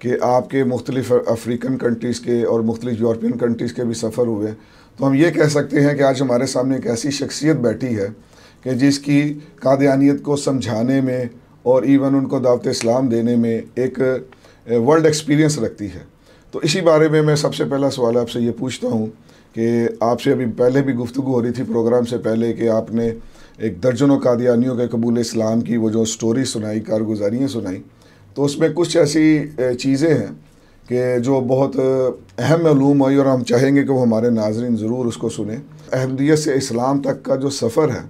कि आपके मुख्तलिफ़ अफ्रीकन कंट्रीज़ के और मुख्तलिफ़ यूरोपियन कंट्रीज़ के भी सफ़र हुए, तो हम ये कह सकते हैं कि आज हमारे सामने एक ऐसी शख्सियत बैठी है कि जिसकी कादियानियत को समझाने में और इवन उनको दावत इस्लाम देने में एक वर्ल्ड एक्सपीरियंस रखती है। तो इसी बारे में मैं सबसे पहला सवाल आपसे ये पूछता हूँ कि आपसे अभी पहले भी गुफ्तगू हो रही थी प्रोग्राम से पहले कि आपने एक दर्जनों कादियानियों के कबूल इस्लाम की वो जो स्टोरी सुनाई, कारगुजारियाँ सुनाई, तो उसमें कुछ ऐसी चीज़ें हैं कि जो बहुत अहम मालूम हुई और हम चाहेंगे कि वो हमारे नाज़रीन ज़रूर उसको सुने। अहमदियत से इस्लाम तक का जो सफ़र है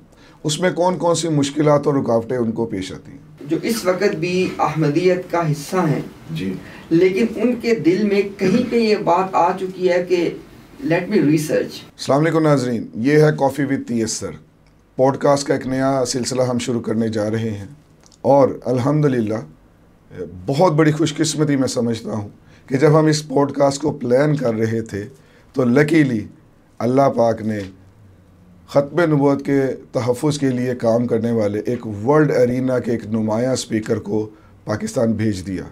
उसमें कौन कौन सी मुश्किलात और रुकावटें उनको पेश आती हैं? जो इस वक्त भी अहमदियत का हिस्सा हैं जी, लेकिन उनके दिल में कहीं पे ये बात आ चुकी है कि लेट मी रिसर्च। अस्सलाम वालेकुम नाज़रीन, ये है कॉफ़ी विद तयस्सुर पॉडकास्ट का एक नया सिलसिला हम शुरू करने जा रहे हैं और अल्हम्दुलिल्लाह बहुत बड़ी खुशकिस्मती मैं समझता हूँ कि जब हम इस पॉडकास्ट को प्लान कर रहे थे तो लकीली अल्लाह पाक ने ख़त्म नबूवत के तहफ़्फ़ुज़ के लिए काम करने वाले एक वर्ल्ड एरीना के एक नुमायाँ स्पीकर को पाकिस्तान भेज दिया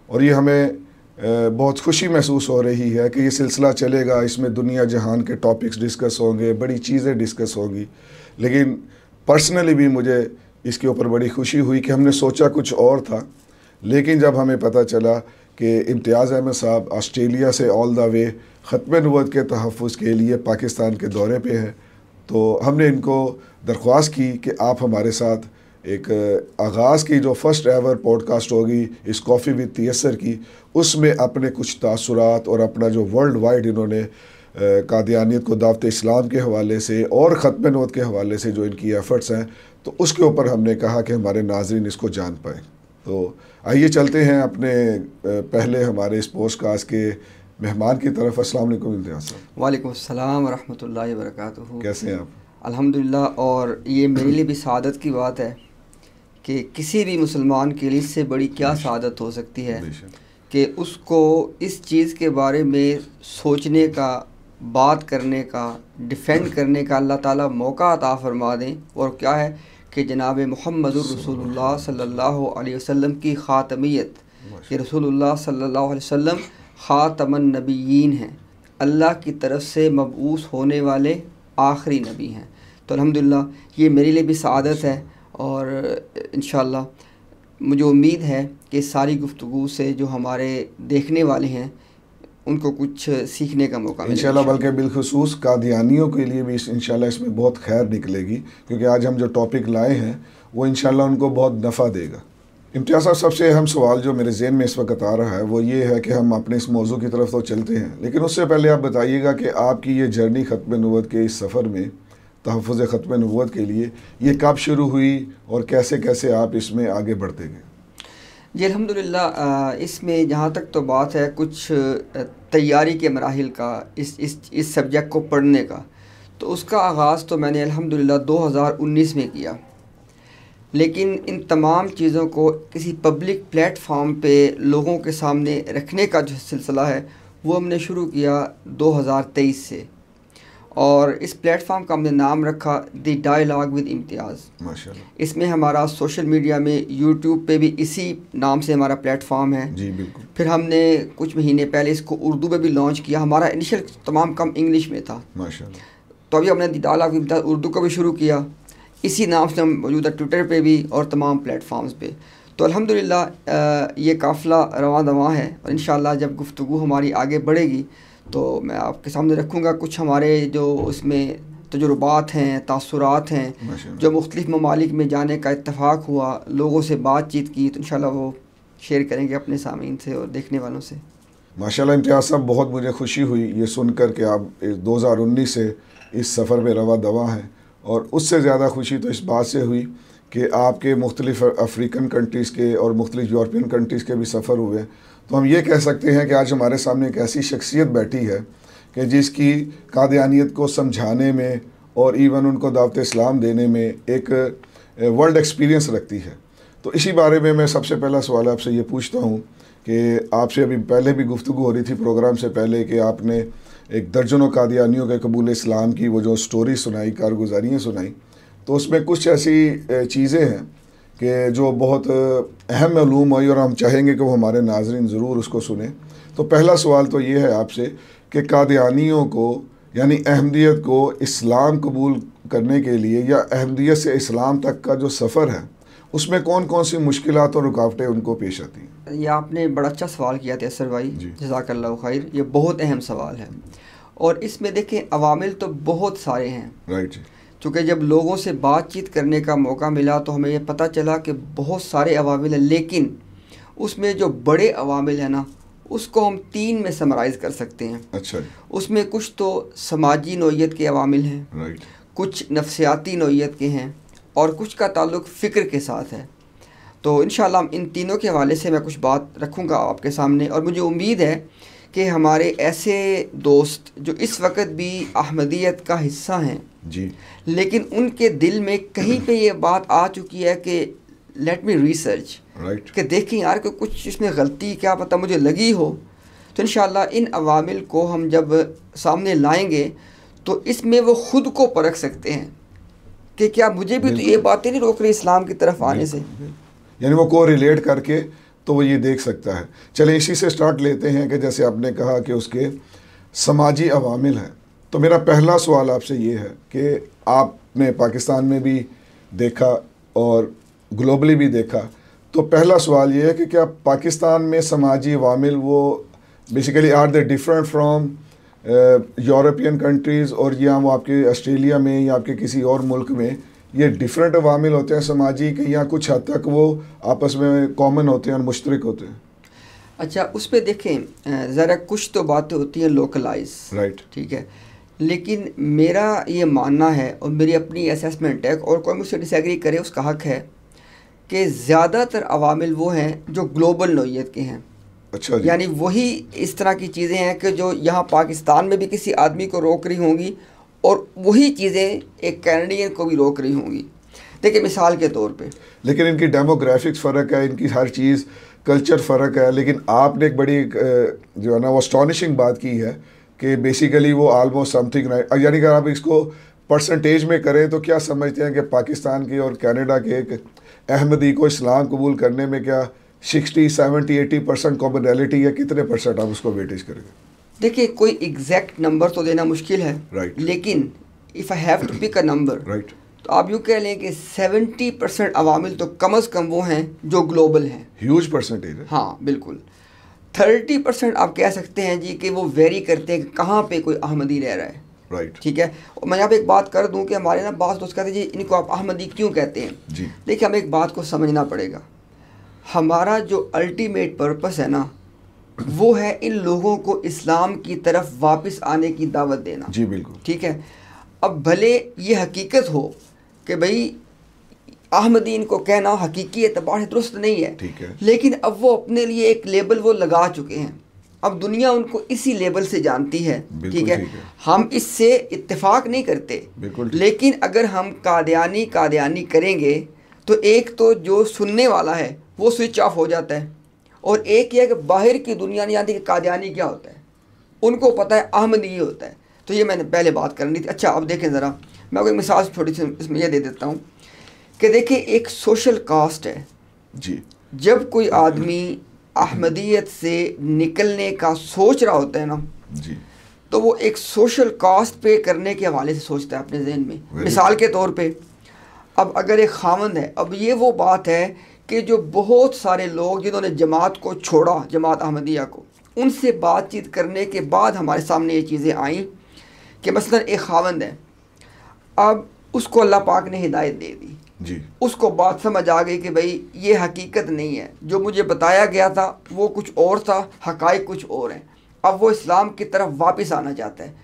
और ये हमें बहुत खुशी महसूस हो रही है कि ये सिलसिला चलेगा, इसमें दुनिया जहान के टॉपिक्स डिस्कस होंगे, बड़ी चीज़ें डिस्कस होंगी। लेकिन पर्सनली भी मुझे इसके ऊपर बड़ी खुशी हुई कि हमने सोचा कुछ और था, लेकिन जब हमें पता चला कि इम्तियाज़ अहमद साहब ऑस्ट्रेलिया से ऑल द वे ख़त्म नबूवत के तहफ़्फ़ुज़ के लिए पाकिस्तान के दौरे पे हैं, तो हमने इनको दरख्वास्त की कि आप हमारे साथ एक आगाज़ की जो फ़र्स्ट एवर पॉडकास्ट होगी इस कॉफ़ी विद तयस्सुर की, उसमें अपने कुछ तासुरात और अपना जो वर्ल्ड वाइड इन्होंने कादियानियत को दावत इस्लाम के हवाले से और ख़त्म नबूवत के हवाले से जो इनकी एफ़र्ट्स हैं, तो उसके ऊपर हमने कहा कि हमारे नाज़रीन इसको जान पाएँ। तो आइए चलते हैं अपने पहले हमारे इस पॉडकास्ट के मेहमान की तरफ। अस्सलाम वालेकुम इम्तियाज़ साहब। वालेकुम अस्सलाम व रहमतुल्लाहि व बरकातुहू। कैसे हैं आप? अल्हम्दुलिल्लाह। और ये मेरे लिए भी सआदत की बात है कि किसी भी मुसलमान के लिए इससे बड़ी क्या सआदत हो सकती है कि उसको इस चीज़ के बारे में सोचने का, बात करने का, डिफ़ेंड करने का अल्लाह ताला मौका अता फ़रमा दें। और क्या है कि जनाब मुहम्मदुर रसूलुल्लाह सल्लल्लाहु अलैहि वसल्लम की ख़ातमियत, कि रसूलुल्लाह सल्लल्लाहु अलैहि वसल्लम ख़ातमन नबिय्यीन हैं, अल्लाह की तरफ से मबऊस होने वाले आखिरी नबी हैं। तो अल्हम्दुलिल्लाह ये मेरे लिए भी सआदत है और इंशाअल्लाह मुझे उम्मीद है कि सारी गुफ्तगू से जो हमारे देखने वाले हैं उनको कुछ सीखने का मौका मिलेगा इंशाल्लाह, बल्कि बिलखुसूस कादियानियों के लिए भी इंशाल्लाह इसमें बहुत खैर निकलेगी, क्योंकि आज हम जो टॉपिक लाए हैं वो इंशाल्लाह उनको बहुत नफ़ा देगा। इम्तियाज़ साहब, सबसे अहम सवाल जो मेरे ज़हन में इस वक्त आ रहा है वो ये है कि हम अपने इस मौजू की तरफ तो चलते हैं, लेकिन उससे पहले आप बताइएगा कि आपकी ये जर्नी ख़त्म नबूवत के इस सफ़र में, तहफ़्फ़ुज़ ख़त्म नबूवत के लिए, ये कब शुरू हुई और कैसे कैसे आप इसमें आगे बढ़ते गए? जी अल्हम्दुलिल्लाह, इसमें जहाँ तक तो बात है कुछ तैयारी के मराहिल का, इस सब्जेक्ट को पढ़ने का, तो उसका आगाज़ तो मैंने अल्हम्दुलिल्लाह 2019 में किया। लेकिन इन तमाम चीज़ों को किसी पब्लिक प्लेटफॉर्म पे लोगों के सामने रखने का जो सिलसिला है वो हमने शुरू किया 2023 से, और इस प्लेटफॉर्म का हमने नाम रखा द डायलॉग विद इम्तियाज़। माशाल्लाह। इसमें हमारा सोशल मीडिया में यूट्यूब पे भी इसी नाम से हमारा प्लेटफॉर्म है। जी बिल्कुल। फिर हमने कुछ महीने पहले इसको उर्दू में भी लॉन्च किया। हमारा इनिशियल तमाम काम इंग्लिश में था, माशाल्लाह। तो अभी हमने द डायलॉग विद इम्तियाज़ उर्दू को भी शुरू किया, इसी नाम से हम मौजूद है ट्विटर पे भी और तमाम प्लेटफॉर्म्स पे। तो अल्हम्दुलिल्लाह ये काफ़िला रवां दवां है और इंशाअल्लाह जब गुफ्तगू हमारी आगे बढ़ेगी तो मैं आपके सामने रखूँगा कुछ हमारे जो उसमें तजुर्बात हैं, तासुरात हैं, जो मुख्तलिफ़ ममालिक में जाने का इत्तफ़ाक़ हुआ, लोगों से बातचीत की, तो इंशाअल्लाह वो शेयर करेंगे अपने सामीन से और देखने वालों से। माशाल्लाह इम्तियाज़ साहब, बहुत मुझे खुशी हुई ये सुनकर कि आप 2019 से इस सफ़र में रवा दवा हैं, और उससे ज़्यादा खुशी तो इस बात से हुई कि आपके मुख्तलिफ़ अफ्रीकन कंट्रीज़ के और मुख्तलिफ़ यूरोपियन कंट्रीज़ के भी सफ़र हुए। तो हम ये कह सकते हैं कि आज हमारे सामने एक ऐसी शख्सियत बैठी है कि जिसकी कादियानियत को समझाने में और इवन उनको दावत इस्लाम देने में एक वर्ल्ड एक्सपीरियंस रखती है। तो इसी बारे में मैं सबसे पहला सवाल आपसे ये पूछता हूँ कि आपसे अभी पहले भी गुफ्तगू हो रही थी प्रोग्राम से पहले कि आपने एक दर्जनों कादियानियों के कबूल इस्लाम की वो जो स्टोरी सुनाई, कारगुजारियाँ सुनाई, तो उसमें कुछ ऐसी चीज़ें हैं कि जो बहुत अहम मालूम हुई और हम चाहेंगे कि वो हमारे नाज़रीन ज़रूर उसको सुने। तो पहला सवाल तो ये है आपसे कि कादियानियों को यानी अहमदियत को इस्लाम कबूल करने के लिए या अहमदियत से इस्लाम तक का जो सफ़र है उसमें कौन कौन सी मुश्किलात और रुकावटें उनको पेश आती हैं? ये आपने बड़ा अच्छा सवाल किया तैसर भाई, जज़ाकल्लाहु खैर। ये बहुत अहम सवाल है और इसमें देखें अवामिल तो बहुत सारे हैं। राइट। चूँकि जब लोगों से बातचीत करने का मौका मिला तो हमें ये पता चला कि बहुत सारे अवामिल हैं, लेकिन उसमें जो बड़े अवामिल हैं ना उसको हम 3 में समराइज़ कर सकते हैं। अच्छा। उसमें कुछ तो समाजी नौइयत के अवामिल हैं, राइट, कुछ नफ्सियाती नौइयत के हैं और कुछ का ताल्लुक़ फ़िक्र के साथ है। तो इंशाअल्लाह इन तीनों के हवाले से मैं कुछ बात रखूँगा आपके सामने और मुझे उम्मीद है कि हमारे ऐसे दोस्त जो इस वक्त भी अहमदियत का हिस्सा हैं जी, लेकिन उनके दिल में कहीं पे ये बात आ चुकी है कि लेट मी रिसर्च, राइट, कि देखें यार कि कुछ इसमें गलती क्या पता मुझे लगी हो, तो इंशाअल्लाह इन अवामिल को हम जब सामने लाएंगे तो इसमें वो ख़ुद को परख सकते हैं कि क्या मुझे भी तो ये बातें नहीं रोक रही इस्लाम की तरफ आने से। यानी वो को रिलेट करके तो वो ये देख सकता है। चलें इसी से स्टार्ट लेते हैं कि जैसे आपने कहा कि उसके समाजी अवामिल हैं, तो मेरा पहला सवाल आपसे ये है कि आपने पाकिस्तान में भी देखा और ग्लोबली भी देखा, तो पहला सवाल ये है कि क्या पाकिस्तान में समाजी अवामिल वो basically are they different from European countries, और या वो आपके ऑस्ट्रेलिया में या आपके किसी और मुल्क में ये डिफरेंट अवामिल होते हैं समाजी के, या कुछ हद तक वो आपस में कॉमन होते हैं और मुश्तरक होते हैं? अच्छा, उस पर देखें ज़रा कुछ तो बातें होती हैं लोकलाइज, राइट, ठीक है, लेकिन मेरा ये मानना है और मेरी अपनी असेसमेंट है और कोई मुझसे डिसएग्री करे उसका हक है कि ज़्यादातर अवामिल वो हैं जो ग्लोबल नौइयत के हैं। अच्छा, यानी वही इस तरह की चीज़ें हैं कि जो यहाँ पाकिस्तान में भी किसी आदमी को रोक रही होंगी और वही चीज़ें एक कैनेडियन को भी रोक रही होंगी। देखिए मिसाल के तौर पे, लेकिन इनकी डेमोग्राफिक्स फ़र्क है, इनकी हर चीज़ कल्चर फ़र्क है, लेकिन आपने एक बड़ी जो है ना वो अस्टॉनिशिंग बात की है कि बेसिकली वो आलमोस्ट समथिंग, यानी कि आप इसको परसेंटेज में करें तो क्या समझते हैं कि पाकिस्तान की और कनाडा के एक अहमदी को इस्लाम कबूल करने में क्या 60, 70, 80% कॉमनैलिटी है? कितने परसेंट आप उसको वेटेज करेंगे? देखिए कोई एग्जैक्ट नंबर तो देना मुश्किल है, राइट, लेकिन if I have to pick a number, right, तो आप यूँ कह लें कि 70% अवामिल तो कम अज़ कम वो हैं जो ग्लोबल हैं। ह्यूज परसेंटेज है। हाँ बिल्कुल। 30% आप कह सकते हैं जी कि वो वेरी करते हैं कि कहाँ पे कोई अहमदी रह रहा है। राइट, ठीक है। और मैं यहाँ पे एक बात कर दूं कि हमारे ना बात दोस्त कहते हैं जी इनको आप अहमदी क्यों कहते हैं जी। देखिए हमें एक बात को समझना पड़ेगा, हमारा जो अल्टीमेट पर्पस है ना वो है इन लोगों को इस्लाम की तरफ वापस आने की दावत देना। जी बिल्कुल, ठीक है। अब भले ये हकीकत हो कि भाई अहमदी इनको कहना हकीकी एतबार से दुरुस्त नहीं है, ठीक है, लेकिन अब वो अपने लिए एक लेबल वो लगा चुके हैं, अब दुनिया उनको इसी लेबल से जानती है। ठीक है, हम इससे इत्तेफाक नहीं करते, लेकिन अगर हम कादियानी करेंगे तो एक तो जो सुनने वाला है वो स्विच ऑफ हो जाता है, और एक ये है कि बाहर की दुनिया नहीं जानती कि कादियानी क्या होता है, उनको पता है अहमदी ही होता है। तो ये मैंने पहले बात करनी थी। अच्छा अब देखें ज़रा, मैं आपको एक मिसाल छोटी सी इसमें यह दे देता हूँ कि देखिए एक सोशल कास्ट है जी। जब कोई आदमी अहमदियत से निकलने का सोच रहा होता है ना जी, तो वो एक सोशल कास्ट पे करने के हवाले से सोचता है अपने जहन में। मिसाल के तौर पे अब अगर एक खामंद है, अब ये वो बात है कि जो बहुत सारे लोग जिन्होंने जमात को छोड़ा, जमात अहमदिया को, उनसे बातचीत करने के बाद हमारे सामने ये चीज़ें आईं कि मसलन एक खामंद है, अब उसको अल्लाह पाक ने हिदायत दे दी जी, उसको बात समझ आ गई कि भाई ये हकीकत नहीं है, जो मुझे बताया गया था वो कुछ और था, हकाइक कुछ और हैं। अब वो इस्लाम की तरफ वापस आना चाहता है।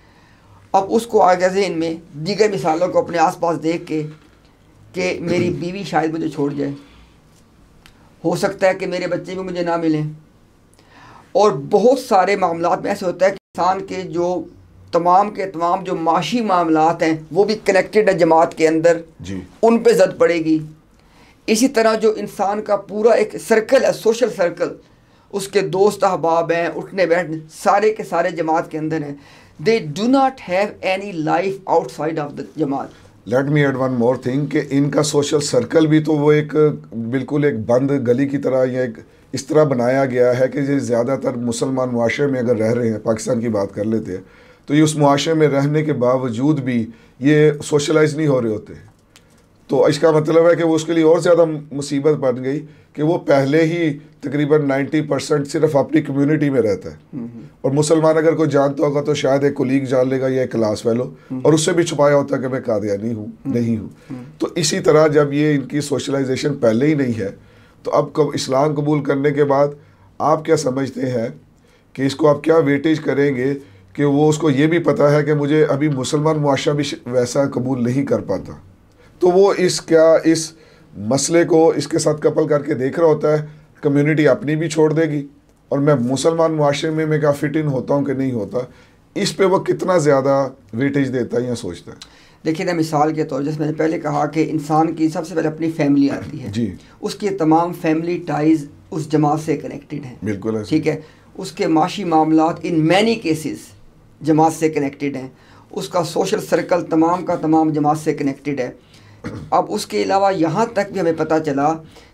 अब उसको आ गया ज़हन में दीगर मिसालों को अपने आसपास देख के कि मेरी बीवी शायद मुझे छोड़ जाए, हो सकता है कि मेरे बच्चे भी मुझे ना मिलें, और बहुत सारे मामलात में ऐसे होता है कि इंसान के जो तमाम के तमाम जो माशी मामलात हैं वो भी कनेक्टेड है जमात के अंदर जी, उन पे जद पड़ेगी। इसी तरह जो इंसान का पूरा एक सर्कल है, सोशल सर्कल, उसके दोस्त अहबाब हैं, उठने बैठने सारे के सारे जमात के अंदर हैं, they do not have any life outside of the जमात। Let me add one more thing कि इनका सोशल सर्कल भी तो वो एक बिल्कुल एक बंद गली की तरह या एक इस तरह बनाया गया है कि ये ज़्यादातर मुसलमान मुआशरे में अगर रह रहे हैं, पाकिस्तान की बात कर लेते हैं, तो ये उस मुआशरे में रहने के बावजूद भी ये सोशलाइज नहीं हो रहे होते। तो इसका मतलब है कि वो उसके लिए और ज़्यादा मुसीबत बन गई कि वो पहले ही तकरीबन 90% सिर्फ अपनी कम्युनिटी में रहता है, और मुसलमान अगर कोई जानता होगा तो शायद एक कोलीग जान लेगा या एक क्लास फेलो, और उससे भी छुपाया होता है कि मैं कादियानी हूँ, नहीं हूँ। तो इसी तरह जब ये इनकी सोशलाइजेशन पहले ही नहीं है, तो अब इस्लाम कबूल करने के बाद आप क्या समझते हैं कि इसको आप क्या वेटेज करेंगे कि वो उसको ये भी पता है कि मुझे अभी मुसलमान मुआशरा भी वैसा कबूल नहीं कर पाता, तो वो इस मसले को इसके साथ कपल करके देख रहा होता है, कम्युनिटी अपनी भी छोड़ देगी और मैं मुसलमान मुआशरे में मैं क्या फिट इन होता हूँ कि नहीं होता, इस पे वो कितना ज़्यादा वेटेज देता है या सोचता है। देखिए ना, मिसाल के तौर जैसे मैंने पहले कहा कि इंसान की सबसे पहले अपनी फैमिली आती है जी, उसकी तमाम फैमिली टाइज उस जमात से कनेक्टेड हैं, बिल्कुल ठीक है। उसके माशी मामलात इन मैनी केसेस जमात से कनेक्टेड हैं, उसका सोशल सर्कल तमाम का तमाम जमात से कनेक्टेड है। अब उसके अलावा यहाँ तक भी हमें पता चला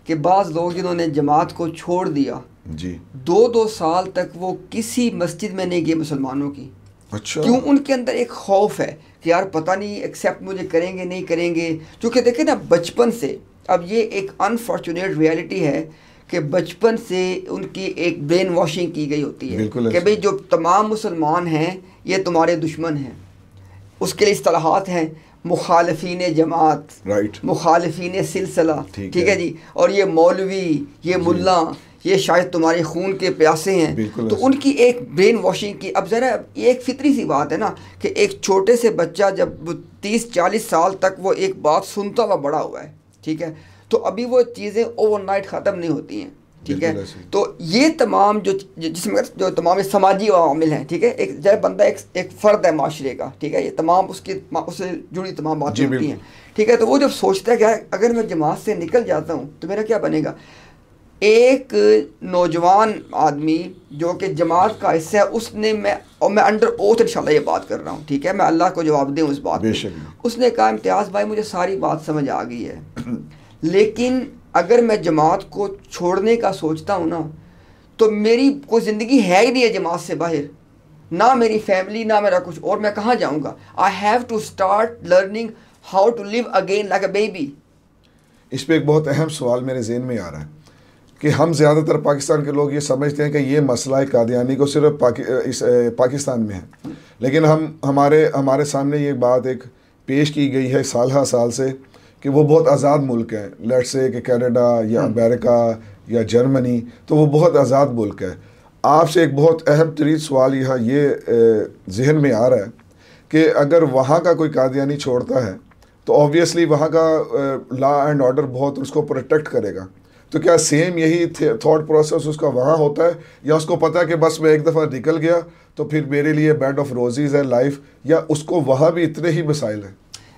कि बाज़ लोग जिन्होंने जमात को छोड़ दिया जी, 2-2 साल तक वो किसी मस्जिद में नहीं गए मुसलमानों की। अच्छा, क्यों? उनके अंदर एक खौफ है कि यार पता नहीं एक्सेप्ट मुझे करेंगे नहीं करेंगे, क्योंकि देखें ना बचपन से, अब ये एक अनफॉर्चुनेट रियलिटी है कि बचपन से उनकी एक ब्रेन वॉशिंग की गई होती है कि भाई जो तमाम मुसलमान हैं ये तुम्हारे दुश्मन हैं। उसके लिए इस्तिलाहात हैं, मुखालिफीन जमात, राइट, मुखालिफीन सिलसिला, ठीक है जी, और ये मौलवी, ये मुल्ला, ये शायद तुम्हारे खून के प्यासे हैं। तो उनकी एक ब्रेन वॉशिंग की। अब ज़रा ये एक फितरी सी बात है ना कि एक छोटे से बच्चा जब 30-40 साल तक वो एक बात सुनता हुआ बड़ा हुआ है, ठीक है, तो अभी वो चीज़ें ओवरनाइट ख़त्म नहीं होती हैं, ठीक है। तो ये तमाम जिसमें जो तमाम समाजी अवामिल हैं, ठीक है, एक जब बंदा एक फ़र्द है माशरे का, ठीक है, ये तमाम उससे जुड़ी तमाम बातें होती हैं, ठीक है। तो वो जब सोचता है कि अगर मैं जमात से निकल जाता हूँ तो मेरा क्या बनेगा। एक नौजवान आदमी जो कि जमात का हिस्सा है, उसने मैं अंडर ओथ इंशाल्लाह ये बात कर रहा हूँ, ठीक है, मैं अल्लाह को जवाब दूँ उस बात पे। उसने कहा इम्तियाज़ भाई मुझे सारी बात समझ आ गई है, लेकिन अगर मैं जमात को छोड़ने का सोचता हूँ ना तो मेरी कोई ज़िंदगी है ही नहीं है जमात से बाहर, ना मेरी फैमिली ना मेरा कुछ, और मैं कहाँ जाऊँगा। I have to start learning how to live again like a baby. इस पर एक बहुत अहम सवाल मेरे जहन में आ रहा है कि हम ज़्यादातर पाकिस्तान के लोग ये समझते हैं कि ये मसला कादियानी को सिर्फ पाकिस्तान में है, लेकिन हमारे सामने ये बात एक पेश की गई है साल से कि वो बहुत आज़ाद मुल्क है, लेट्स से कि कनाडा या अमेरिका या जर्मनी, तो वो बहुत आज़ाद मुल्क है। आपसे एक बहुत अहम तरीन सवाल यहाँ ये जहन में आ रहा है कि अगर वहाँ का कोई कादियानी छोड़ता है तो ऑब्वियसली वहाँ का लॉ एंड ऑर्डर बहुत उसको प्रोटेक्ट करेगा, तो क्या सेम यही थॉट प्रोसेस उसका वहाँ होता है, या उसको पता है कि बस मैं एक दफ़ा निकल गया तो फिर मेरे लिए बेड ऑफ रोज़ीज़ है लाइफ, या उसको वहाँ भी इतने ही मसाइल हैं।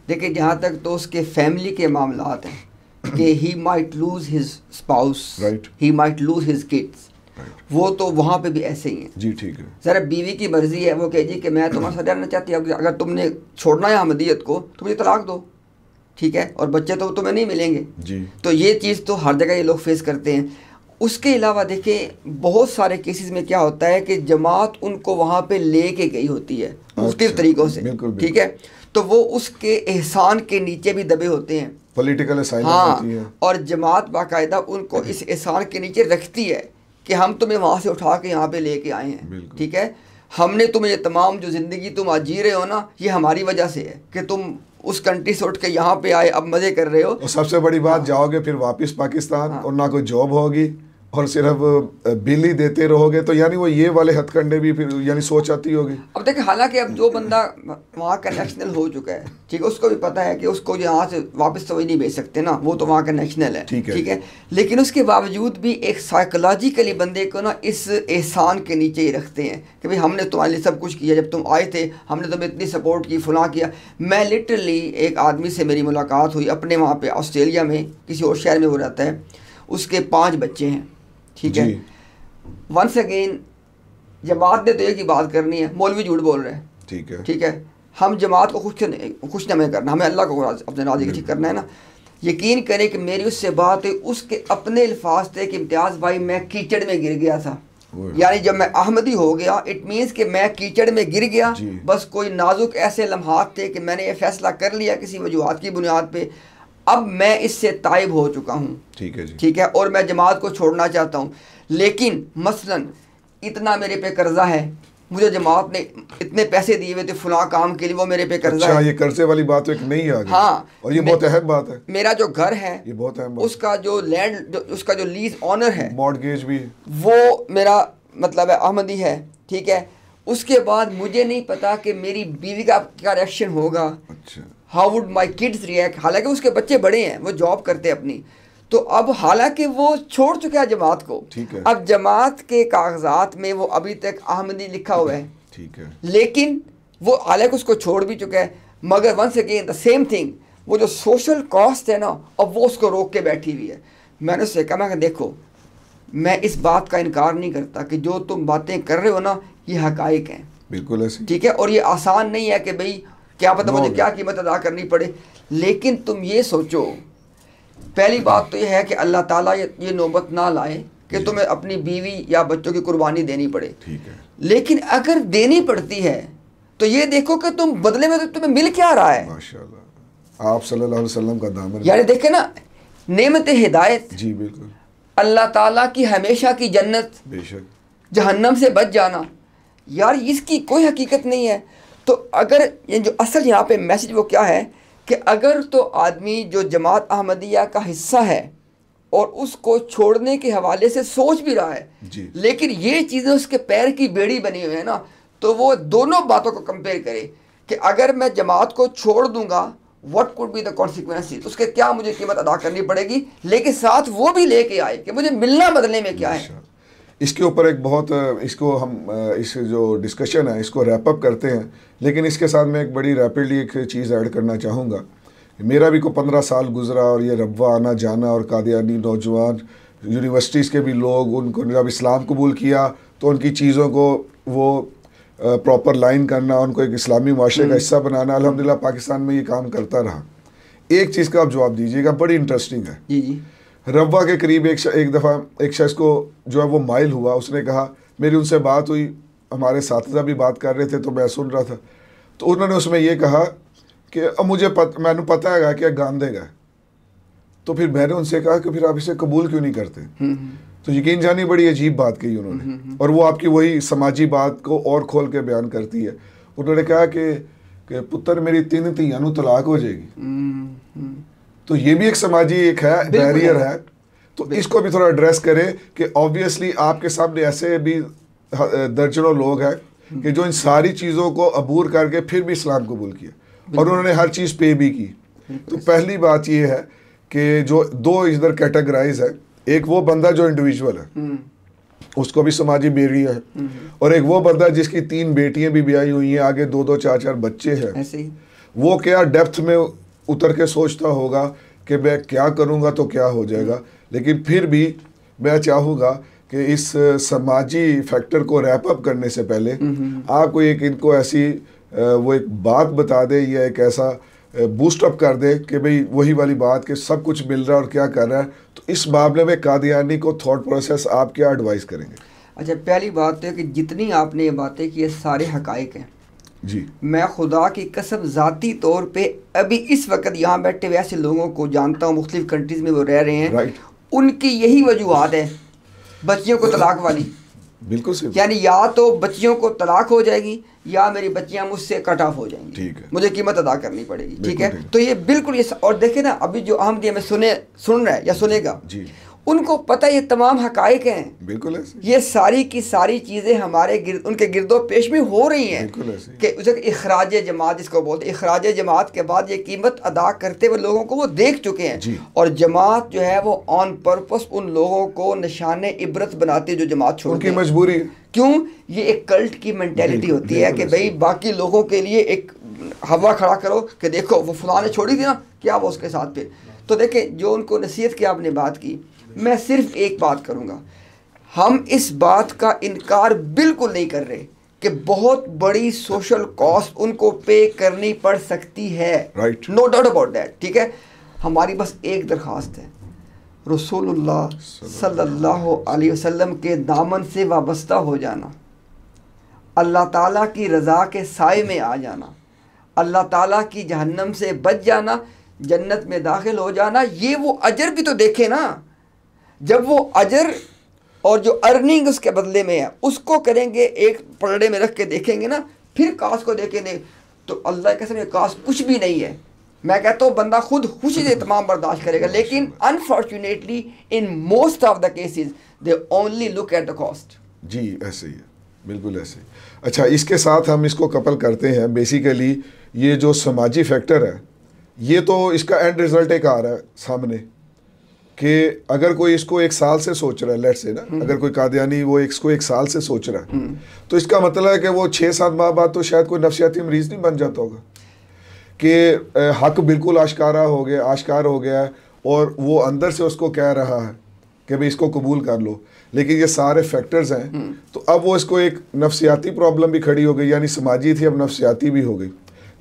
देखिए जहाँ तक तो उसके फैमिली के मामलात हैं कि he might lose his spouse, right, he might lose his kids, वो तो वहाँ पे भी ऐसे ही हैं जी, ठीक है। ज़रा बीवी की मर्ज़ी है, वो कहे जी कि मैं तुम्हारे साथ रहना चाहती हूँ, अगर तुमने छोड़ना है अहमदियत को तो मुझे तलाक दो, ठीक है, और बच्चे तो तुम्हें नहीं मिलेंगे जी। तो ये चीज़ तो हर जगह ये लोग फेस करते हैं। उसके अलावा देखिए बहुत सारे केसेस में क्या होता है कि जमात उनको वहाँ पे ले के गई होती है मुख्तलिफ तरीक़ों से, ठीक है, तो वो उसके एहसान के नीचे भी दबे होते हैं, पॉलिटिकल असाइलम होती है, और जमात बाकायदा उनको इस एहसान के नीचे रखती है कि हम तुम्हें वहाँ से उठा के यहाँ पे लेके आए हैं, ठीक है, हमने तुम्हें ये तमाम जो ज़िंदगी तुम आज जी रहे हो ना ये हमारी वजह से है कि तुम उस कंट्री से उठ के यहाँ पे आए, अब मज़े कर रहे हो। और सबसे बड़ी बात, जाओगे फिर वापस पाकिस्तान और ना कोई जॉब होगी और सिर्फ बिल ही देते रहोगे, तो यानी वो ये वाले हथकंडे भी फिर यानी सोच आती होगी। अब देखिए हालांकि अब जो बंदा वहाँ का नेशनल हो चुका है, ठीक है, उसको भी पता है कि उसको यहाँ से वापस तो नहीं भेज सकते ना, वो तो वहाँ का नेशनल है, ठीक है, लेकिन उसके बावजूद भी एक साइकोलॉजिकली बंदे को ना इस एहसान के नीचे ही रखते हैं कि भाई हमने तुम्हारे लिए सब कुछ किया, जब तुम आए थे हमने तुम्हें इतनी सपोर्ट की, फलां किया। मैं लिटरली एक आदमी से मेरी मुलाकात हुई अपने वहाँ पर ऑस्ट्रेलिया में, किसी और शहर में वो रहता है, उसके 5 बच्चे हैं, ठीक है। वंस अगेन जमात ने तो एक ही बात करनी है, मौलवी झूठ बोल रहे हैं, ठीक है, हम जमात को खुश नमे करना, हमें अल्लाह को अपने राज़ी ठीक करना है ना। यकीन करें कि मेरी उससे बात हुई, उसके अपने अल्फाज थे कि इम्तियाज़ भाई मैं कीचड़ में गिर गया था। यानी जब मैं अहमदी हो गया इट मीन्स कि मैं कीचड़ में गिर गया। बस कोई नाजुक ऐसे लम्हात थे कि मैंने ये फैसला कर लिया किसी वजूहात की बुनियाद पे, अब मैं इससे ताइब हो चुका हूँ। ठीक है जी, ठीक है, और मैं जमात को छोड़ना चाहता हूँ। लेकिन मसलन इतना मेरे पे कर्जा है, मुझे जमात ने इतने पैसे दिए हुए थे फलां काम के लिए, वो मेरे पे कर्जा है। ये कर्जे वाली बात तो एक नहीं आ गई। हाँ, और ये बहुत अहम बात है। मेरा जो घर है ये बहुत अहम बात, उसका जो लैंड उसका जो लीज ऑनर है, मॉर्टगेज भी, वो मेरा मतलब है अहमदी है। ठीक है, उसके बाद मुझे नहीं पता कि मेरी बीवी का क्या रिएक्शन होगा। अच्छा, how would my kids react. हालांकि उसके बच्चे बड़े हैं, वो जॉब करते हैं अपनी, तो अब हालांकि वो छोड़ चुका है जमात को। ठीक है, अब जमात के कागजात में वो अभी तक अहमदी लिखा हुआ है। ठीक है, लेकिन वो हालांकि उसको छोड़ भी चुका है, मगर once again the same thing, वो जो सोशल कॉस्ट है ना, अब वो उसको रोक के बैठी हुई है। मैंने उससे कहा, मैं देखो मैं इस बात का इनकार नहीं करता कि जो तुम बातें कर रहे हो ना ये हकाइक हैं, बिल्कुल ऐसे, ठीक है, और ये आसान नहीं है कि भाई क्या पता मुझे क्या कीमत अदा करनी पड़े। लेकिन तुम ये सोचो, पहली बात तो ये है कि अल्लाह ताला ये नौबत ना लाए कि तुम्हें अपनी बीवी या बच्चों की कुर्बानी देनी पड़े। ठीक है, लेकिन अगर देनी पड़ती है तो ये देखो कि तुम बदले में तो तुम्हें मिल क्या रहा है। माशाल्लाह, आप सल्लल्लाहु अलैहि वसल्लम का दामन। यानी देखे ना, नेमत हिदायत, जी बिल्कुल, अल्लाह ताला की हमेशा की जन्नत, बेशक, जहन्नम से बच जाना, यार इसकी कोई हकीकत नहीं है। तो अगर ये जो असल यहाँ पे मैसेज वो क्या है कि अगर तो आदमी जो जमात अहमदिया का हिस्सा है और उसको छोड़ने के हवाले से सोच भी रहा है जी, लेकिन ये चीज़ें उसके पैर की बेड़ी बनी हुई है ना, तो वो दोनों बातों को कंपेयर करे कि अगर मैं जमात को छोड़ दूंगा what could be the consequences, उसके क्या मुझे कीमत अदा करनी पड़ेगी। लेकिन साथ वो भी लेके आए कि मुझे मिलना बदले में क्या है। इसके ऊपर एक बहुत, इसको हम इस जो डिस्कशन है इसको रैप अप करते हैं, लेकिन इसके साथ मैं एक बड़ी रैपिडली एक चीज़ ऐड करना चाहूँगा। मेरा भी को 15 साल गुजरा और ये रब्वा आना जाना, और कादियानी नौजवान यूनिवर्सिटीज़ के भी लोग, उनको जब इस्लाम कबूल किया तो उनकी चीज़ों को वो प्रॉपर लाइन करना, उनको एक इस्लामी माशरे का हिस्सा बनाना, अल्हम्दुलिल्लाह पाकिस्तान में ये काम करता रहा। एक चीज़ का आप जवाब दीजिएगा, बड़ी इंटरेस्टिंग है। जी जी, रब्वा के करीब एक दफ़ा एक शख्स को जो है वो माइल हुआ, उसने कहा, मेरी उनसे बात हुई, हमारे साथी भी बात कर रहे थे तो मैं सुन रहा था, तो उन्होंने उसमें ये कहा कि अब मुझे मैंने पता है कि गांधेगा। तो फिर मैंने उनसे कहा कि फिर आप इसे कबूल क्यों नहीं करते। तो यकीन जानी बड़ी अजीब बात कही उन्होंने, और वो आपकी वही समाजी बात को और खोल के बयान करती है। उन्होंने कहा कि पुत्र मेरी 3 धीयां नूं तलाक हो जाएगी। तो ये भी एक समाजी एक है, बैरियर है। तो इसको भी थोड़ा एड्रेस करें कि ऑब्वियसली आपके सामने ऐसे भी दर्जनों लोग हैं कि जो इन सारी चीज़ों को अबूर करके फिर भी इस्लाम कबूल किया और उन्होंने हर चीज़ पे भी की। तो पहली बात ये है कि जो 2 इधर कैटेगराइज है, एक वो बंदा जो इंडिविजुअल है, उसको भी समाजी बैरियर है, और एक वो बंदा जिसकी 3 बेटियां भी ब्याही हुई हैं, आगे 2-2 4-4 बच्चे हैं। ऐसे ही वो क्या डेप्थ में उतर के सोचता होगा कि मैं क्या करूँगा तो क्या हो जाएगा। लेकिन फिर भी मैं चाहूँगा कि इस समाजी फैक्टर को रैप अप करने से पहले आपको एक इनको ऐसी वो एक बात बता दे या एक ऐसा बूस्ट अप कर दे कि भाई वही वाली बात कि सब कुछ मिल रहा है और क्या कर रहा है। तो इस मामले में कादियानी को थॉट प्रोसेस आप क्या एडवाइस करेंगे? अच्छा, पहली बात है कि जितनी आपने ये बातें की, ये सारे हकाइक हैं जी। मैं खुदा की कसम ज़ाती तौर पे अभी इस वक्त यहाँ बैठे हुए ऐसे लोगों को जानता हूँ, मुख्तलिफ कंट्रीज़ में वो रह रहे हैं, राइट। उनकी यही वजूहत है बच्चियों को तलाक वाली। बिल्कुल सही। यानी या तो बच्चियों को तलाक हो जाएगी या मेरी बच्चियां मुझसे कट ऑफ हो जाएंगी, ठीक है, मुझे कीमत अदा करनी पड़ेगी। ठीक है, तो ये बिल्कुल ये और देखे ना, अभी जो अहमदिया में सुन रहा है या सुनेगा जी, उनको पता ये तमाम हकाइक हैं। बिल्कुल ऐसे। ये सारी की सारी चीज़ें हमारे उनके गिरदो पेश में हो रही हैं कि उसे इखराज जमात जिसको बोलते हैं, इखराज जमात के बाद ये कीमत अदा करते हुए लोगों को वो देख चुके हैं। और जमात जो है वो ऑन पर्पस उन लोगों को निशाने इबरत बनाती है जो जमात छोड़, उनकी मजबूरी है। क्यों? ये एक कल्ट की मेंटेलिटी होती है कि भाई बाकी लोगों के लिए एक हवा खड़ा करो कि देखो वो फलां ने छोड़ी थी ना, क्या वो उसके साथ फिर। तो देखें, जो उनको नसीहत की आपने बात की, मैं सिर्फ एक बात करूंगा, हम इस बात का इनकार बिल्कुल नहीं कर रहे कि बहुत बड़ी सोशल कॉस्ट उनको पे करनी पड़ सकती है, right, no doubt about that, ठीक है। हमारी बस एक दरख्वास्त है, रसूलुल्लाह सल्लल्लाहु अलैहि वसल्लम के दामन से वाबस्ता हो जाना, अल्लाह ताला की रज़ा के साए में आ जाना, अल्लाह ताला की जहन्नम से बच जाना, जन्नत में दाखिल हो जाना। ये वो अजर भी तो देखे ना, जब वो अजर और जो अर्निंग उसके बदले में है उसको करेंगे, एक पलड़े में रख के देखेंगे ना, फिर काश को देखेंगे तो अल्लाह के कसम काश कुछ भी नहीं है। मैं कहता हूँ बंदा खुद खुशी से तमाम बर्दाश्त करेगा, लेकिन unfortunately in most of the cases they only look at the cost. जी ऐसे ही है, बिल्कुल ऐसे ही। अच्छा, इसके साथ हम इसको कपल करते हैं, बेसिकली ये जो समाजी फैक्टर है, ये तो इसका एंड रिजल्ट एक आ रहा है सामने कि अगर कोई इसको 1 साल से सोच रहा है, लेट्स से ना, अगर कोई कादियानी वो इसको 1 साल से सोच रहा है, तो इसका मतलब है कि वो 6-7 माह बाद तो शायद कोई नफसियाती मरीज नहीं बन जाता होगा कि हक बिल्कुल आश्कार हो गया है और वो अंदर से उसको कह रहा है कि भाई इसको कबूल कर लो, लेकिन ये सारे फैक्टर्स हैं, तो अब वो इसको एक नफसियाती प्रॉब्लम भी खड़ी हो गई, यानी समाजी थी अब नफसियाती भी हो गई।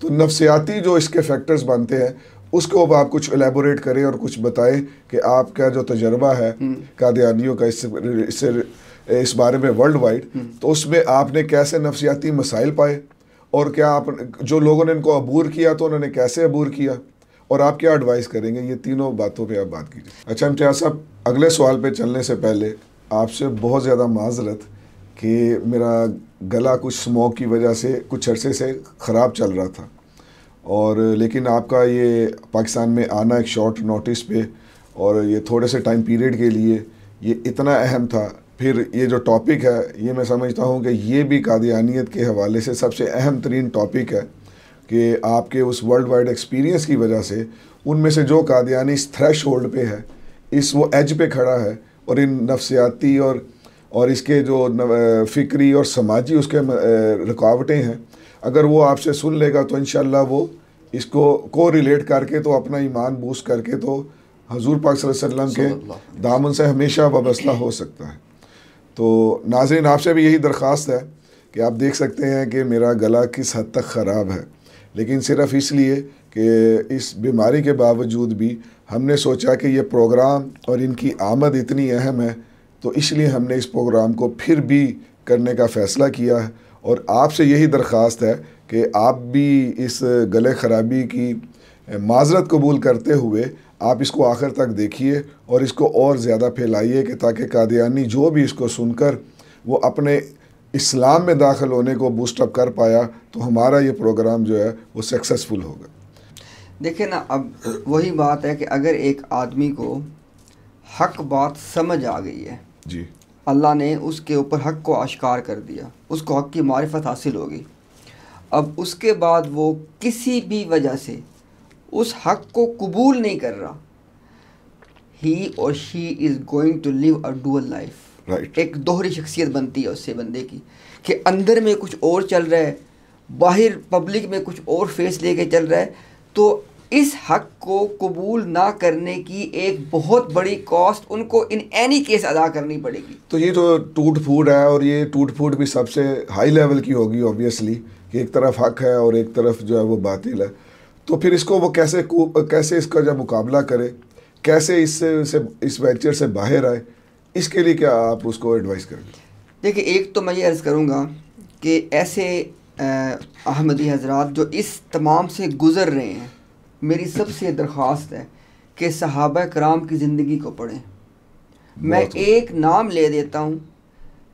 तो नफसियाती जो इसके फैक्टर्स बनते हैं उसको अब आप कुछ एलेबोरेट करें और कुछ बताएं कि आपका जो तजर्बा है कादियानियों का इस बारे में वर्ल्ड वाइड, तो उसमें आपने कैसे नफसियाती मसाइल पाए और क्या आप जो लोगों ने इनको अबूर किया तो उन्होंने कैसे अबूर किया और आप क्या एडवाइस करेंगे, ये तीनों बातों पे आप बात कीजिए। अच्छा इम्तियाज़ साहब, अगले सवाल पे चलने से पहले आपसे बहुत ज़्यादा माजरत कि मेरा गला कुछ स्मोक की वजह से कुछ अरसे से ख़राब चल रहा था, और लेकिन आपका ये पाकिस्तान में आना एक शॉर्ट नोटिस पे और ये थोड़े से टाइम पीरियड के लिए ये इतना अहम था। फिर ये जो टॉपिक है ये मैं समझता हूँ कि ये भी कादियानियत के हवाले से सबसे अहम तरीन टॉपिक है कि आपके उस वर्ल्ड वाइड एक्सपीरियंस की वजह से उनमें से जो कादियानी इस थ्रेश होल्ड पे है, इस वो एज पे खड़ा है और इन नफसियाती और इसके जो फ़िक्री और समाजी उसके रुकावटें हैं, अगर वो आपसे सुन लेगा तो इंशाल्लाह वो इसको को रिलेट करके तो अपना ईमान बूस्ट करके तो हजूर पाक सल्लल्लाहु अलैहि वसल्लम के दामन से हमेशा वाबस्ता हो सकता है। तो नाज़रीन, आपसे भी यही दरख्वास्त है कि आप देख सकते हैं कि मेरा गला किस हद तक ख़राब है, लेकिन सिर्फ इसलिए कि इस बीमारी के बावजूद भी हमने सोचा कि ये प्रोग्राम और इनकी आमद इतनी अहम है, तो इसलिए हमने इस प्रोग्राम को फिर भी करने का फ़ैसला किया है। और आपसे यही दरख्वास्त है कि आप भी इस गले ख़राबी की माजरत कबूल करते हुए आप इसको आखिर तक देखिए और इसको और ज़्यादा फैलाइए कि ताकि कादियानी जो भी इसको सुनकर वो अपने इस्लाम में दाखिल होने को बूस्टअप कर पाया, तो हमारा ये प्रोग्राम जो है वो सक्सेसफुल होगा। देखिए ना, अब वही बात है कि अगर एक आदमी को हक बात समझ आ गई है जी, अल्लाह ने उसके ऊपर हक को आश्कार कर दिया, उसको हक की मारिफत हासिल होगी, अब उसके बाद वो किसी भी वजह से उस हक को कबूल नहीं कर रहा, ही और she is going to live a dual life. Right, एक दोहरी शख्सियत बनती है उससे बंदे की कि अंदर में कुछ और चल रहा है, बाहर पब्लिक में कुछ और फेस लेके चल रहा है। तो इस हक को कबूल ना करने की एक बहुत बड़ी कॉस्ट उनको इन एनी केस अदा करनी पड़ेगी। तो ये जो टूट फूट है, और ये टूट फूट भी सबसे हाई लेवल की होगी ऑब्वियसली, कि एक तरफ हक है और एक तरफ जो है वो बातिल है, तो फिर इसको वो कैसे इसका जब मुकाबला करे, कैसे इस वेंचर से बाहर आए, इसके लिए क्या आप उसको एडवाइस करेंगे? देखिए, एक तो मैं ये अर्ज़ करूँगा कि ऐसे अहमदी हजरात जो इस तमाम से गुज़र रहे हैं, मेरी सबसे दरख्वास्त है कि सहाबा कराम की ज़िंदगी को पढ़ें। मैं एक नाम ले देता हूँ,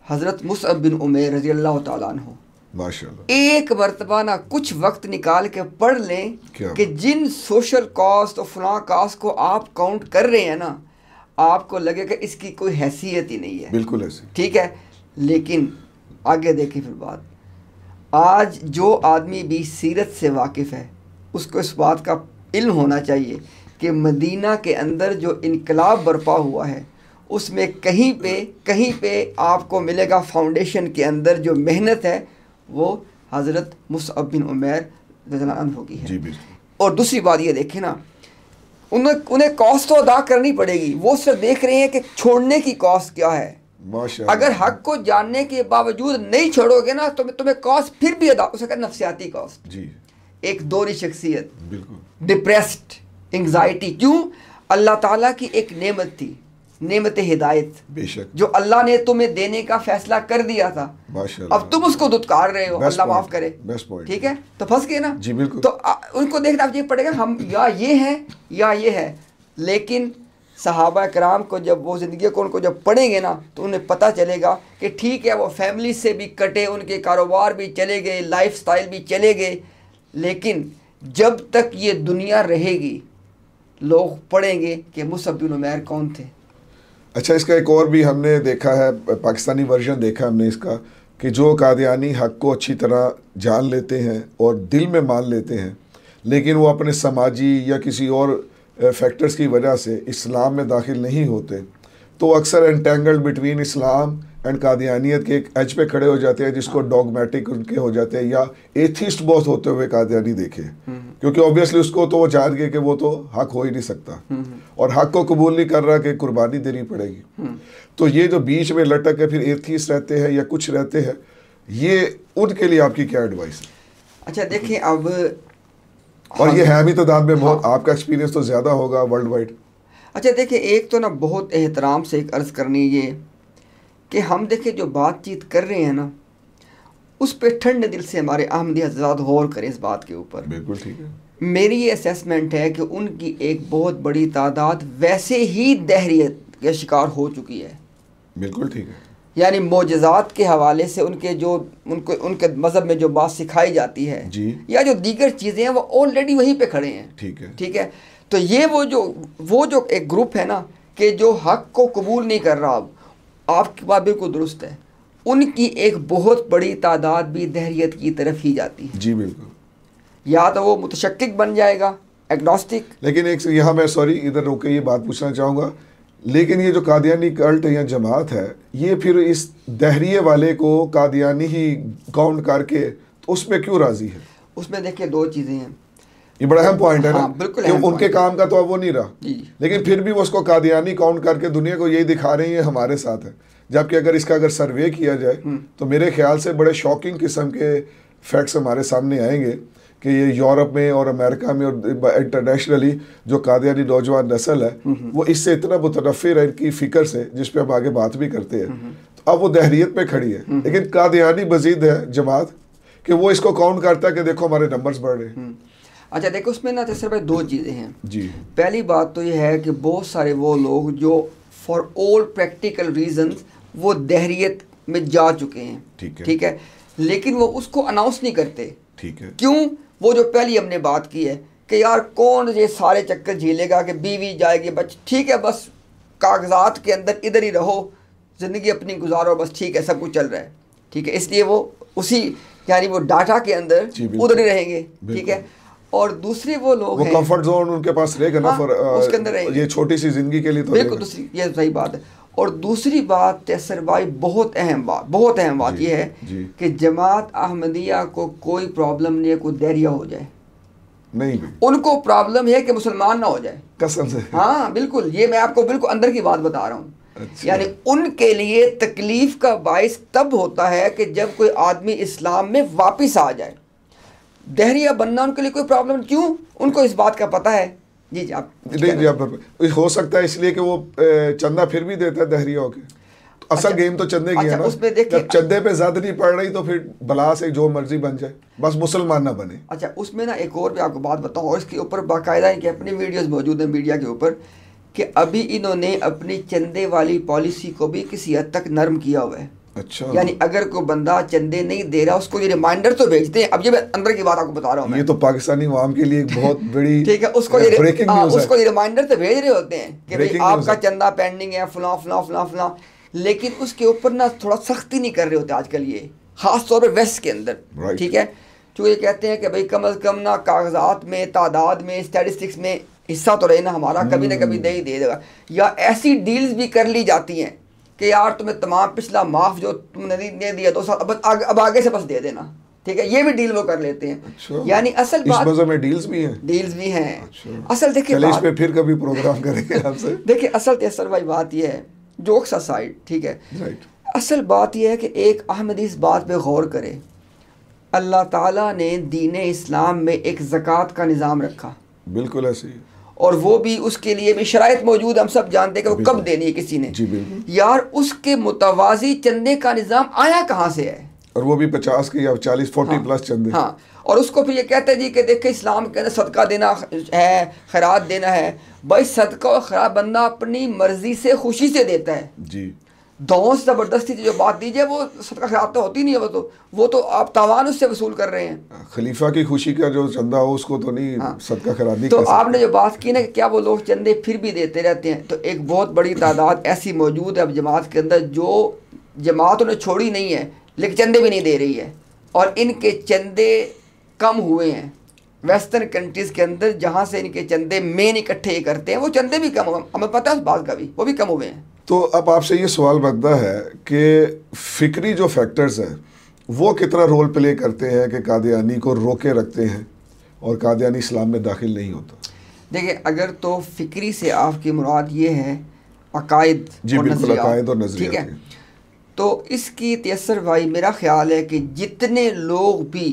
हज़रत मुसअब बिन उमैर रज़ी अल्लाह तआला अन्हु। माशाल्लाह, एक मरतबा ना कुछ वक्त निकाल के पढ़ लें कि जिन सोशल कॉस्ट और फलां कास्ट को आप काउंट कर रहे हैं ना, आपको लगेगा इसकी कोई हैसियत ही नहीं है। बिल्कुल ऐसे, ठीक है, लेकिन आगे देखिए फिर बात, आज जो आदमी भी सीरत से वाकिफ़ है उसको इस बात का इल्म होना चाहिए कि मदीना के अंदर जो इनकलाब बर्पा हुआ है उसमें कहीं पे आपको मिलेगा फाउंडेशन के अंदर जो मेहनत है वो हज़रत मुसअब बिन उमैर रज़ियल्लाहु अन्हु की है। जी बिल्कुल। और दूसरी बात ये देखें ना, उन्हें कॉस्ट तो अदा करनी पड़ेगी, वो सिर्फ देख रहे हैं कि छोड़ने की कॉस्ट क्या है, माशाअल्लाह। अगर हक को जानने के बावजूद नहीं छोड़ोगे ना तो तुम्हें कॉस्ट फिर भी अदा, उसे कहते नफ्सियाती कॉस्ट जी, एक दोहरी शख्सियत, बिल्कुल, डिप्रेस्ड, एंग्जाइटी। क्यों? अल्लाह ताला की एक नेमत थी, नेमत हिदायत, बेशक, जो अल्लाह ने तुम्हें देने का फैसला कर दिया था, माशाअल्लाह। अब तुम उसको दुत्कार रहे हो, अल्लाह माफ करे, बेस्ट पॉइंट, ठीक है, तो फंस गए ना जी बिल्कुल। तो उनको देखना चाहिए पड़ेगा हम या ये है या ये है। लेकिन सहाबा कराम को जब वो ज़िंदगी को उनको जब पढ़ेंगे ना तो उन्हें पता चलेगा कि ठीक है वो फैमिली से भी कटे, उनके कारोबार भी चले गए, लाइफस्टाइल भी चले गए, लेकिन जब तक ये दुनिया रहेगी लोग पढ़ेंगे कि मुसअब बिन उमैर कौन थे। अच्छा, इसका एक और भी हमने देखा है, पाकिस्तानी वर्जन देखा हमने इसका, कि जो कादियानी हक़ को अच्छी तरह जान लेते हैं और दिल में मान लेते हैं, लेकिन वो अपने समाजी या किसी और फैक्टर्स की वजह से इस्लाम में दाखिल नहीं होते, तो अक्सर एंटेंगल्ड बिटवीन इस्लाम एंड कादियानियत के एक एज पे खड़े हो जाते हैं, जिसको डॉगमेटिक उनके हो जाते हैं या एथिस्ट बहुत होते हुए कादियानी देखे, क्योंकि ऑब्वियसली उसको तो वो जान गए कि वो तो हक हो ही नहीं सकता और हक को कबूल नहीं कर रहा कि कुर्बानी देनी पड़ेगी। तो ये जो बीच में लटक के फिर एथिस्ट रहते हैं या कुछ रहते हैं, ये उनके लिए आपकी क्या एडवाइस है? अच्छा देखिए, अब और ये है भी तादाद में बहुत, आपका एक्सपीरियंस तो ज़्यादा होगा वर्ल्ड वाइड। अच्छा देखिए, एक तो ना बहुत एहतराम से एक अर्ज़ करनी ये कि हम देखिए जो बातचीत कर रहे हैं ना उस पे ठंडे दिल से हमारे अहमदी हज़रात गौर करें इस बात के ऊपर। बिल्कुल ठीक है। मेरी ये असेसमेंट है कि उनकी एक बहुत बड़ी तादाद वैसे ही दहरियत का शिकार हो चुकी है। बिल्कुल ठीक है। यानी मोजज़ात के हवाले से उनके जो उनके मज़हब में जो बात सिखाई जाती है जी, या जो दीगर चीज़ें हैं वो ऑलरेडी वहीं पे खड़े हैं। ठीक है। तो ये वो जो एक ग्रुप है ना कि जो हक़ को कबूल नहीं कर रहा, अब आपकी बात बिल्कुल दुरुस्त है, उनकी एक बहुत बड़ी तादाद भी दहरियत की तरफ ही जाती है। जी बिल्कुल। या तो वो मुतशक्किक बन जाएगा, एग्नोस्टिक। लेकिन एक यहाँ मैं सॉरी इधर रोक के ये बात पूछना चाहूँगा, लेकिन ये जो कादियानी कल्ट या जमात है, ये फिर इस दहरिये वाले को कादियानी ही काउंट करके तो उसमें क्यों राज़ी है? उसमें देखिए दो चीज़ें हैं, ये बड़ा अहम पॉइंट है ना। बिल्कुल, उनके काम का तो अब वो नहीं रहा, लेकिन फिर भी वो उसको कादियानी काउंट करके दुनिया को यही दिखा रहे हैं हमारे साथ है, जबकि अगर इसका सर्वे किया जाए तो मेरे ख्याल से बड़े शॉकिंग किस्म के फैक्ट्स हमारे सामने आएंगे कि ये यूरोप में और अमेरिका में और इंटरनेशनली जो कादियानी नौजवान नस्ल है वो इससे इतना मुतनफ़िर है इनकी फ़िक्र से, जिस पे हम आगे बात भी करते हैं, तो अब वो दहरियत पे खड़ी है। लेकिन कादियानी मजीद है जमात कि वो इसको काउंट करता है कि देखो हमारे नंबर्स बढ़ रहे हैं। अच्छा देखो, उसमें ना जैसे भाई दो चीज़ें हैं जी। पहली बात तो ये है कि बहुत सारे वो लोग जो फॉर ऑल प्रैक्टिकल रीजंस वो दहरियत में जा चुके हैं, ठीक है, लेकिन वो उसको अनाउंस नहीं करते। ठीक है। क्यों? वो जो पहली हमने बात की है कि यार कौन ये सारे चक्कर झेलेगा कि बीवी जाएगी, बच ठीक है, बस कागजात के अंदर इधर ही रहो, ज़िंदगी अपनी गुजारो, बस ठीक है, सब कुछ चल रहा है, ठीक है, इसलिए वो उसी यानी वो डाटा के अंदर उधर ही रहेंगे, ठीक है। और दूसरे वो लोग वो कंफर्ट जोन उनके पास रहेगा ना, उसके अंदर रहेंगे, ये छोटी सी जिंदगी के लिए तो बिल्कुल दूसरी, ये सही बात है। और दूसरी बात तैसर भाई बहुत अहम बात ये है कि जमात अहमदिया को कोई प्रॉब्लम नहीं है कोई दहरिया हो जाए, नहीं, उनको प्रॉब्लम है कि मुसलमान ना हो जाए, कसम से। हाँ बिल्कुल, ये मैं आपको बिल्कुल अंदर की बात बता रहा हूँ। अच्छा। यानी उनके लिए तकलीफ का बाइस तब होता है कि जब कोई आदमी इस्लाम में वापस आ जाए। दहरिया बनना उनके लिए कोई प्रॉब्लम, क्यों? उनको इस बात का पता है। जी जी, आप हो सकता है इसलिए कि वो चंदा फिर भी देता है दहरिया होके, तो असल गेम तो चंदे की है ना। उसमें देखिए, जब चंदे पे ज्यादा नहीं पड़ रही तो फिर भला से जो मर्जी बन जाए, बस मुसलमान ना बने। अच्छा, उसमें ना एक और भी आपको बात बताऊँ, और इसके ऊपर बाकायदा इनकी अपनी वीडियोस मौजूद हैं मीडिया के ऊपर, कि अभी इन्होंने अपनी चंदे वाली पॉलिसी को भी किसी हद तक नरम किया हुआ है। अच्छा। यानी अगर कोई बंदा चंदे नहीं दे रहा उसको ये रिमाइंडर तो भेजते हैं। अब ये मैं अंदर की बात आपको बता रहा हूँ, ये तो पाकिस्तानी अवाम के लिए एक बहुत बड़ी ठीक है, उसको ये रिमाइंडर तो भेज रहे होते हैं कि भाई आपका चंदा पेंडिंग है, फलां फलां फलां फलां, लेकिन उसके ऊपर ना थोड़ा सख्ती नहीं कर रहे होते आजकल, ये खास तौर पर वेस्ट के अंदर, ठीक है। तो ये कहते हैं कि भाई कम अज़ कम ना कागजात में, तादाद में, स्टैटिस्टिक्स में हिस्सा तो रहे ना हमारा, कभी ना कभी दे ही देगा। या ऐसी डील्स भी कर ली जाती हैं कि यार तुम्हें तमाम पिछला माफ जो तुमने नहीं दिया 2 साल अब आगे से बस दे देना, ठीक है, ये भी डील वो कर लेते हैं। अच्छा। यानी असल बात, इस में डील्स भी हैं। अच्छा। असल देखिए इस पे फिर कभी प्रोग्राम करेंगे आपसे। देखिए असल तैसर भाई बात ये है, जोक्स असाइड, ठीक है, राइट। असल बात यह है कि एक अहमदी इस बात पे गौर करे, अल्लाह ताला ने दीन इस्लाम में एक ज़कात का निज़ाम रखा, बिल्कुल ऐसे ही, और वो भी उसके लिए भी शराइत मौजूद, हम सब जानते हैं कि वो कब देनी है किसी ने। जी बिल्कुल। यार उसके मुतवाज़ी चंदे का निज़ाम आया कहाँ से है? और वो भी 50 के या 40-40 प्लस चंदे। हाँ, और उसको फिर ये कहते हैं जी कि देखे इस्लाम के अंदर सदका देना है, खैरात देना है। भाई सदका और खैरात बंदा अपनी मर्जी से खुशी से देता है जी। दोनों से ज़बरदस्ती जो बात दीजिए वो सदका खैरात तो होती नहीं है, वो तो आप तावान उससे वसूल कर रहे हैं। खलीफा की खुशी का जो चंदा हो उसको तो नहीं, सदका खैरात नहीं तो कर सकते। आपने जो बात की ना कि क्या वो लोग चंदे फिर भी देते रहते हैं, तो एक बहुत बड़ी तादाद ऐसी मौजूद है अब जमात के अंदर जो जमात उन्हें छोड़ी नहीं है लेकिन चंदे भी नहीं दे रही है, और इनके चंदे कम हुए हैं वेस्टर्न कंट्रीज़ के अंदर, जहाँ से इनके चंदे मेन इकट्ठे करते हैं वो चंदे भी कम हुए, हमें पता है उस बात का भी, वो भी कम हुए हैं। तो अब आपसे ये सवाल बनता है कि फिक्री जो फैक्टर्स हैं वो कितना रोल प्ले करते हैं कि कादियानी को रोके रखते हैं और कादियानी इस्लाम में दाखिल नहीं होता? देखिए, अगर तो फिक्री से आपकी मुराद ये है अकायद और नज़रियात, ठीक है, तो इसकी तयस्सुर भाई मेरा ख्याल है कि जितने लोग भी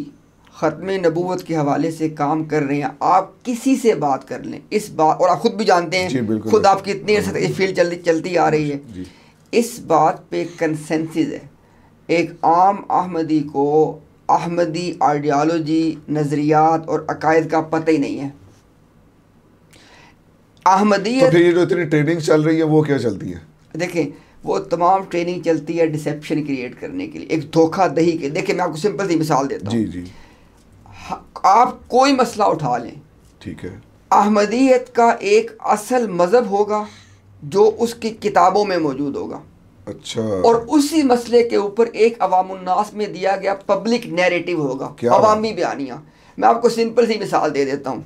ख़त्म नबूवत के हवाले से काम कर रहे हैं, आप किसी से बात कर लें इस बात, और आप खुद भी जानते हैं, खुद आपकी इतनी अर्से तक फील्ड चलती आ रही है, इस बात पे कंसेंसस है, एक आम अहमदी को अहमदी आइडियालॉजी, नज़रियात और अकायद का पता ही नहीं है। अहमदी तो फिर ये जो इतनी ट्रेनिंग चल रही है वो क्या चलती है? देखें, वो तमाम ट्रेनिंग चलती है डिसेप्शन क्रिएट करने के लिए, एक धोखा दही के। देखिए मैं आपको सिंपल सी मिसाल देता हूँ। जी। आप कोई मसला उठा लें, ठीक है, अहमदियत का एक असल मज़हब होगा जो उसकी किताबों में मौजूद होगा, अच्छा, और उसी मसले के ऊपर एक अवामुन्नास में दिया गया पब्लिक नैरेटिव होगा, अवामी बयानिया। मैं आपको सिंपल सी मिसाल दे देता हूँ।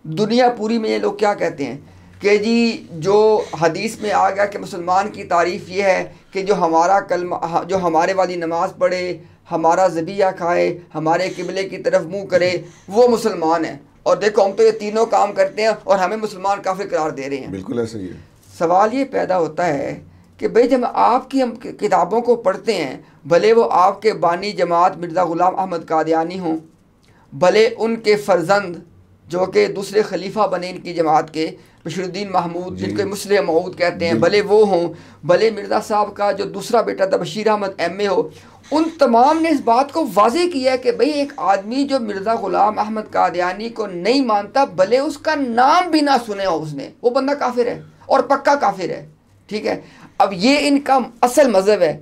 दुनिया पूरी में ये लोग क्या कहते हैं कि जी जो हदीस में आ गया कि मुसलमान की तारीफ़ ये है कि जो हमारा कलमा, जो हमारे वाली नमाज़ पढ़े, हमारा ज़बिया खाए, हमारे किबले की तरफ मुंह करे, वो मुसलमान है। और देखो हम तो ये तीनों काम करते हैं और हमें मुसलमान काफिर करार दे रहे हैं। बिल्कुल ऐसा ही है। सवाल ये पैदा होता है कि भाई जब हम किताबों को पढ़ते हैं, भले वो आपके बानी जमात मिर्ज़ा ग़ुलाम अहमद कादियानी हों, भले उनके फ़र्जंद जो कि दूसरे खलीफा बने इनकी जमात के, बशीरुद्दीन महमूद जिनको मुस्लिम मऊद कहते हैं, भले वो हों, भले मिर्ज़ा साहब का जो दूसरा बेटा था बशीर अहमद MA हो, उन तमाम ने इस बात को वाज़ेह किया है कि भाई एक आदमी जो मिर्ज़ा ग़ुलाम अहमद कादियानी को नहीं मानता, भले उसका नाम भी ना सुने हो उसने, वो बंदा काफिर है और पक्का काफिर है। ठीक है, अब ये इनका असल मज़हब है।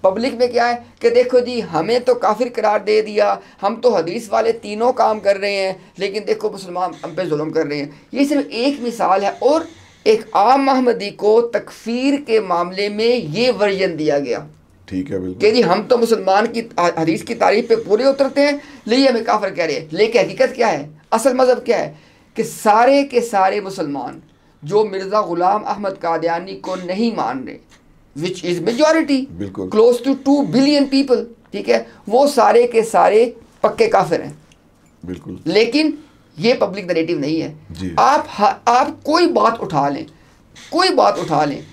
पब्लिक में क्या है कि देखो जी हमें तो काफिर करार दे दिया, हम तो हदीस वाले तीनों काम कर रहे हैं, लेकिन देखो मुसलमान हम पे जुल्म कर रहे हैं। ये सिर्फ एक मिसाल है, और एक आम अहमदी को तकफीर के मामले में ये वर्जन दिया गया। ठीक है, बिल्कुल, कि जी हम तो मुसलमान की हदीस की तारीफ पे पूरे उतरते हैं, लिए हमें काफिर कह रहे हैं। लेकिन हकीकत क्या है, असल मज़हब क्या है कि सारे के सारे मुसलमान जो मिर्ज़ा ग़ुलाम अहमद कादियानी को नहीं मान रहे, which is majority, close to 2 billion people, ठीक है, वो सारे के सारे पक्के काफिर हैं। बिल्कुल, लेकिन ये पब्लिक नरेटिव नहीं है। आप कोई बात उठा लें, कोई बात उठा लें,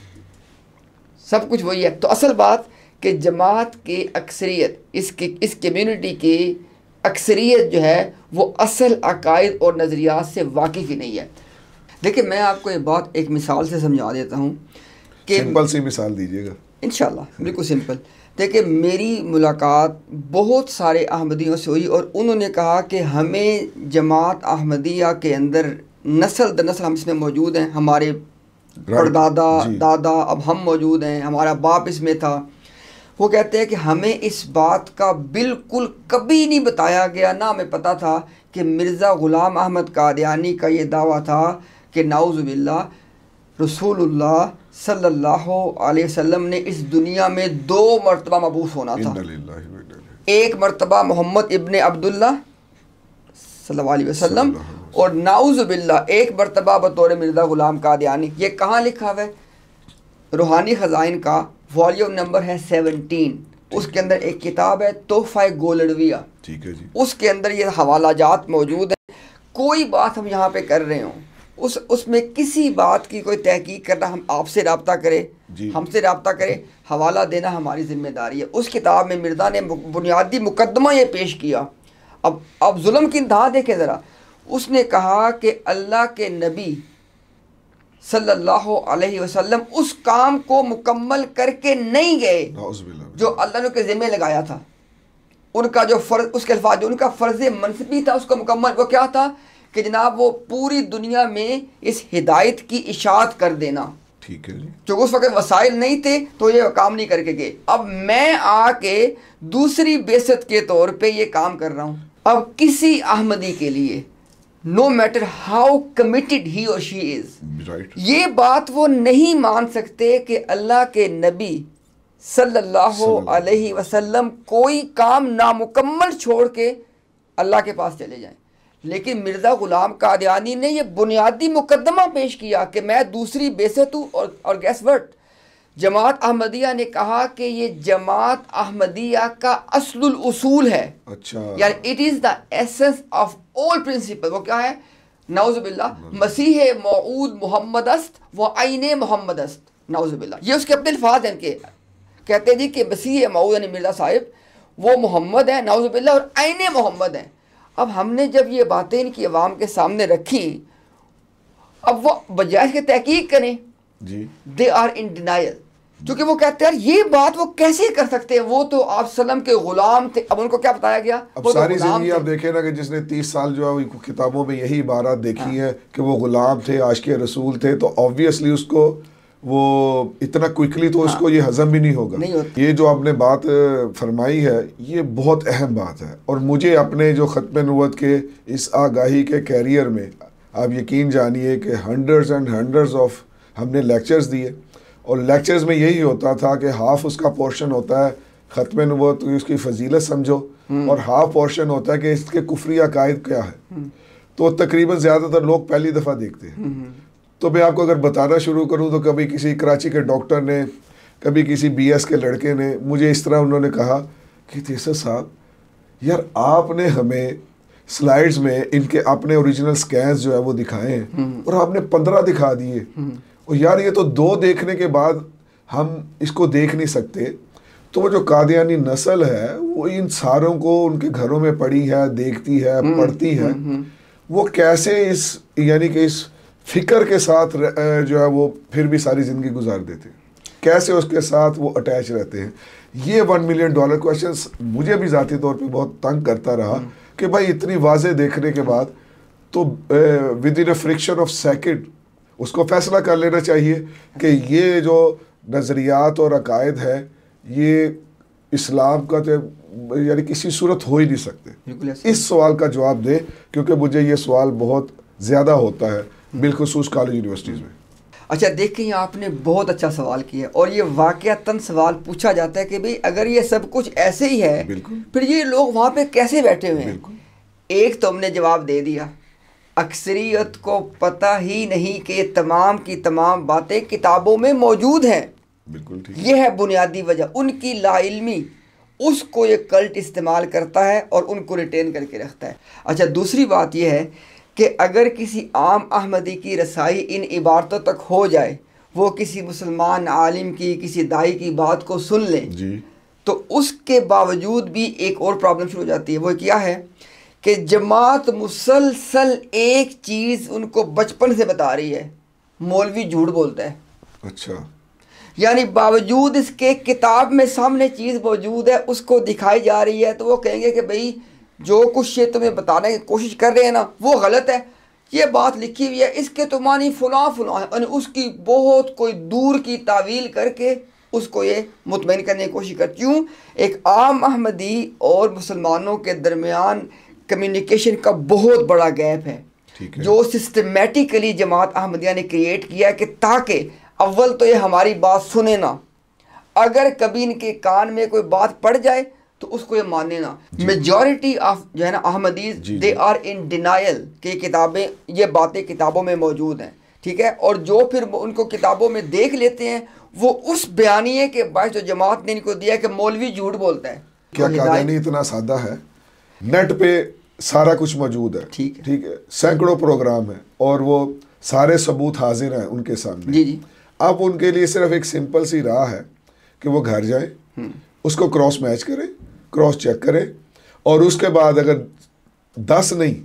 सब कुछ वही है। तो असल बात कि जमात के अक्सरियत, इस कम्युनिटी की अक्सरियत जो है वो असल अकायद और नज़रियात से वाकिफ़ ही नहीं है। देखिए मैं आपको ये बात एक मिसाल से समझा देता हूँ कि सिंपल सी मिसाल दीजिएगा इंशाल्लाह, बिल्कुल सिंपल। देखिए मेरी मुलाकात बहुत सारे अहमदियों से हुई और उन्होंने कहा कि हमें जमात अहमदिया के अंदर नस्ल दर नस्ल हम इसमें मौजूद हैं, हमारे परदादा दादा, अब हम मौजूद हैं, हमारा बाप इसमें था। वो कहते हैं कि हमें इस बात का बिल्कुल कभी नहीं बताया गया, ना हमें पता था कि मिर्ज़ा ग़ुलाम अहमद कादियानी का ये दावा था कि नाउज़ुबिल्लाह रसूलुल्लाह सल्लल्लाहु अलैहि वसल्लम ने इस दुनिया में 2 मरतबा मबूस होना था। एक मरतबा मोहम्मद इब्ने अब्दुल्लाह सल्लल्लाहु अलैहि वसल्लम और नाउज़ुबिल्लाह एक मरतबा बतौर मिर्ज़ा ग़ुलाम कादियानी। ये कहाँ लिखा हुआ है? रूहानी ख़ज़ाइन का वॉल्यूम नंबर है 17, उसके अंदर एक किताब है तोहफ़ा गोलडविया, ठीक है जी, उसके अंदर ये हवालाजात मौजूद हैं। कोई बात हम यहाँ पे कर रहे हों, उसमें किसी बात की कोई तहकीक करना, हम आपसे रब्ता करें, हमसे रब्ता करे, हवाला देना हमारी जिम्मेदारी है। उस किताब में मिर्ज़ा ने बुनियादी मुकदमा ये पेश किया। अब जुल्म की इंतहा देखें ज़रा। उसने कहा कि अल्लाह के नबी सल्लल्लाहु अलैहि वसल्लम उस काम को मुकम्मल करके नहीं गए जो अल्लाह ने उनके ज़िम्मे लगाया था। उनका जो फ़र्ज़, उसके अल्फाज जो उनका फ़र्ज़ मनसबी था उसको मुकम्मल, वो क्या था कि जनाब वो पूरी दुनिया में इस हिदायत की इशाअत कर देना। ठीक है जी। जो उस वक्त वसाइल नहीं थे तो ये काम नहीं करके गए। अब मैं आके दूसरी बेसत के तौर पे ये काम कर रहा हूँ। अब किसी अहमदी के लिए no matter how committed he और शी इज, ये बात वो नहीं मान सकते कि अल्लाह के नबी सल्लल्लाहु अलैहि वसल्लम कोई काम नामुकम्मल छोड़ के अल्लाह के पास चले जाएं। लेकिन मिर्ज़ा ग़ुलाम कादियानी ने ये बुनियादी मुकदमा पेश किया कि मैं दूसरी बेसत हूँ। और गैस व्हाट, जमात अहमदिया ने कहा कि ये जमात अहमदिया का असलुल उसूल है। अच्छा, यानी it is the essence of all principle. वो क्या है? नाउज़ुबिल्लाह, मसीह मऊद मोहम्मद अस्त व आईने मोहम्मद अस्त, नाउज़ुबिल्लाह। ये उसके अपने अल्फाज हैं इनके। कहते जी कि मसीह मऊद यानी मिर्ज़ा साहिब वो मोहम्मद है, नाउज़ुबिल्लाह, और आईने मोहम्मद हैं। अब हमने जब ये बातें इनकी आवाम के सामने रखी, अब वो बजाय इसके तहकीक करें जी, दे आर इन डिनायल। क्योंकि वो कहते हैं ये बात वो कैसे कर सकते हैं, वो तो आप सल्लम के गुलाम थे। अब उनको क्या बताया गया? अब सारी जिंदगी आप देखें ना कि जिसने 30 साल जो है किताबों में यही इबारत देखी है कि वो गुलाम थे, आशिक़े रसूल थे, तो ऑब्वियसली उसको वो इतना क्विकली तो उसको ये हजम भी नहीं होगा। ये जो आपने बात फरमाई है ये बहुत अहम बात है। और मुझे अपने जो ख़त्म नबूवत के इस आगाही के कैरियर में आप यकीन जानिए कि हंड्रेड्स एंड हंड्रेड्स ऑफ हमने लेक्चर्स दिए, और लेक्चर्स में यही होता था कि हाफ उसका पोर्शन होता है ख़त्म नबूवत की उसकी फजीलत समझो, और हाफ पोर्शन होता है कि इसके कुफरी अकायद क्या है। तो तकरीबन ज़्यादातर लोग पहली दफ़ा देखते हैं। तो मैं आपको अगर बताना शुरू करूं तो कभी किसी कराची के डॉक्टर ने, कभी किसी BS के लड़के ने मुझे इस तरह उन्होंने कहा कि तेसर साहब यार आपने हमें स्लाइड्स में इनके अपने ओरिजिनल स्कैन्स जो है वो दिखाए हैं और आपने 15 दिखा दिए, और यार ये तो 2 देखने के बाद हम इसको देख नहीं सकते। तो वो जो कादियानी नस्ल है वो इन सारों को उनके घरों में पड़ी है, देखती है, पढ़ती है, वो कैसे इस यानी कि इस फिक्र के साथ जो है वो फिर भी सारी ज़िंदगी गुजार देते हैं, कैसे उसके साथ वो अटैच रहते हैं। ये $1 मिलियन क्वेश्चन मुझे भी ज़ाती तौर पे बहुत तंग करता रहा कि भाई इतनी वाज़े देखने के बाद तो with in a friction of second उसको फैसला कर लेना चाहिए कि ये जो नज़रियात और अकायद है ये इस्लाम का तो यानी किसी सूरत हो ही नहीं सकते। इस सवाल का जवाब दे, क्योंकि मुझे ये सवाल बहुत ज़्यादा होता है बिलखुसूस कॉलेज यूनिवर्सिटीज़ में। अच्छा देखिए, आपने बहुत अच्छा सवाल किया, और ये वाक़यातन सवाल पूछा जाता है कि भाई अगर ये सब कुछ ऐसे ही है फिर ये लोग वहाँ पे कैसे बैठे हुए हैं। एक तो हमने जवाब दे दिया, अक्सरियत को पता ही नहीं कि तमाम की तमाम बातें किताबों में मौजूद हैं। बिल्कुल ठीक। ये है बुनियादी वजह, उनकी लाइल्मी, उसको ये कल्ट इस्तेमाल करता है और उनको रिटेन करके रखता है। अच्छा, दूसरी बात यह है कि अगर किसी आम अहमदी की रसाई इन इबारतों तक हो जाए, वो किसी मुसलमान आलिम की, किसी दाई की बात को सुन लें जी, तो उसके बावजूद भी एक और प्रॉब्लम शुरू हो जाती है। वो क्या है कि जमात मुसलसल एक चीज़ उनको बचपन से बता रही है, मौलवी झूठ बोलता है। अच्छा, यानी बावजूद इसके किताब में सामने चीज़ मौजूद है, उसको दिखाई जा रही है, तो वो कहेंगे कि भाई जो कुछ ये तुम्हें बताने की कोशिश कर रहे हैं ना वो गलत है, ये बात लिखी हुई है, इसके तो मानी फुला फुला है, और उसकी बहुत कोई दूर की तावील करके उसको ये मुतमईन करने की कोशिश कर। क्यों? एक आम अहमदी और मुसलमानों के दरमियान कम्युनिकेशन का बहुत बड़ा गैप है, जो सिस्टमेटिकली जमात अहमदिया ने क्रिएट किया कि ताकि अव्वल तो ये हमारी बात सुने ना, अगर कभी इनके कान में कोई बात पड़ जाए तो उसको ये माने ना। मेजॉरिटी ऑफ जो है ना Ahmadis they are in denial कि किताबें, ये बातें किताबों में मौजूद हैं, ठीक है। और जो फिर उनको किताबों में देख लेते हैं वो उस बयानिए के बाद जो जमात ने इनको दिया कि मौलवी झूठ बोलता है। क्या कादियानी इतना सादा है? नेट पे सारा कुछ मौजूद है, ठीक है, सैकड़ों प्रोग्राम है और वो सारे सबूत हाजिर हैं उनके सामने। जी जी। अब उनके लिए सिर्फ एक सिंपल सी राह है कि वो घर जाए, उसको क्रॉस मैच करे, क्रॉस चेक करे, और उसके बाद अगर 10 नहीं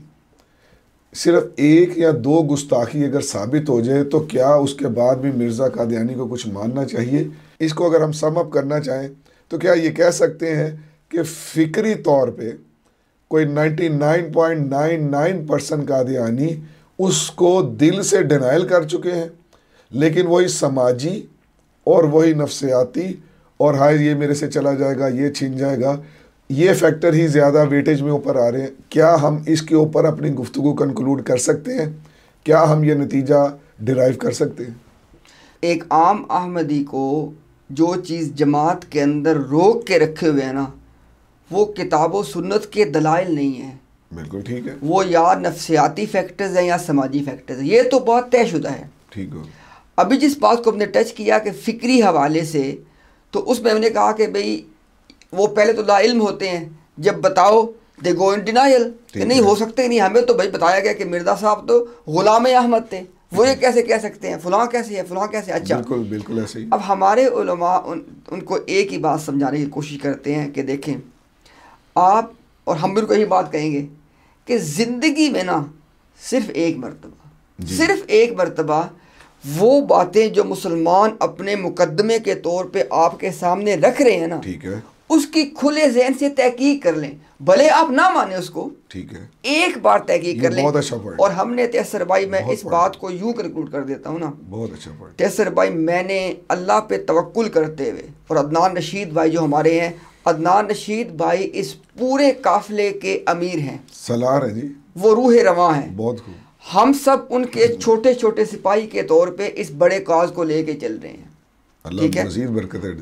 सिर्फ 1 या 2 गुस्ताखी अगर साबित हो जाए तो क्या उसके बाद भी मिर्ज़ा कादियानी को कुछ मानना चाहिए? इसको अगर हम सम अप करना चाहें तो क्या ये कह सकते हैं कि फ़िक्री तौर पे कोई 99.99% कादियानी उसको दिल से डिनाइल कर चुके हैं, लेकिन वही समाजी और वही नफ्सियाती और हाय ये मेरे से चला जाएगा, ये छीन जाएगा, ये फैक्टर ही ज़्यादा वेटेज में ऊपर आ रहे हैं। क्या हम इसके ऊपर अपनी गुफ्तगू कंक्लूड कर सकते हैं? क्या हम ये नतीजा डिराइव कर सकते हैं? एक आम अहमदी को जो चीज़ जमात के अंदर रोक के रखे हुए हैं ना, वो किताब व सुन्नत के दलाइल नहीं है। बिल्कुल ठीक है। वो या नफ्सियाती फैक्टर्स हैं या समाजी फैक्टर्स हैं, ये तो बहुत तयशुदा है। ठीक हो। अभी जिस बात को हमने टच किया कि फ़िक्री हवाले से, तो उसमें हमने कहा कि भाई वो पहले तो लाइल्म होते हैं, जब बताओ दे गो इन डिनाइल कि नहीं हो सकते, नहीं हमें तो भाई बताया गया कि मिर्ज़ा साहब तो गुलाम अहमद थे, वो ये कैसे कह सकते हैं, फलां कैसे है, फलां कैसे। अच्छा बिल्कुल बिल्कुल ऐसे ही। अब हमारे उलमा उनको एक ही बात समझाने की कोशिश करते हैं कि देखें आप और हम भी उनको यही बात कहेंगे कि ज़िंदगी में ना सिर्फ एक मरतबा वो बातें जो मुसलमान अपने मुकदमे के तौर पे आपके सामने रख रहे हैं ना, ठीक है, उसकी खुले ज़हन से तहकीक कर लें, भले आप ना माने उसको, ठीक है, एक बार तहकीक कर लें। बहुत अच्छा पॉइंट। और हमने तैसर भाई, मैं इस बात को यूं कंक्लूड कर देता हूँ ना, बहुत अच्छा पॉइंट। तैसर भाई मैंने अल्लाह पे तवक्कुल करते हुए, और अदनान रशीद भाई जो हमारे हैं, अदनान रशीद भाई इस पूरे काफिले के अमीर हैं, सलार है जी, वो रूह रवां हैं। बहुत खूब। हम सब उनके छोटे छोटे सिपाही के तौर पे इस बड़े काज को लेके चल रहे हैं। ठीक है,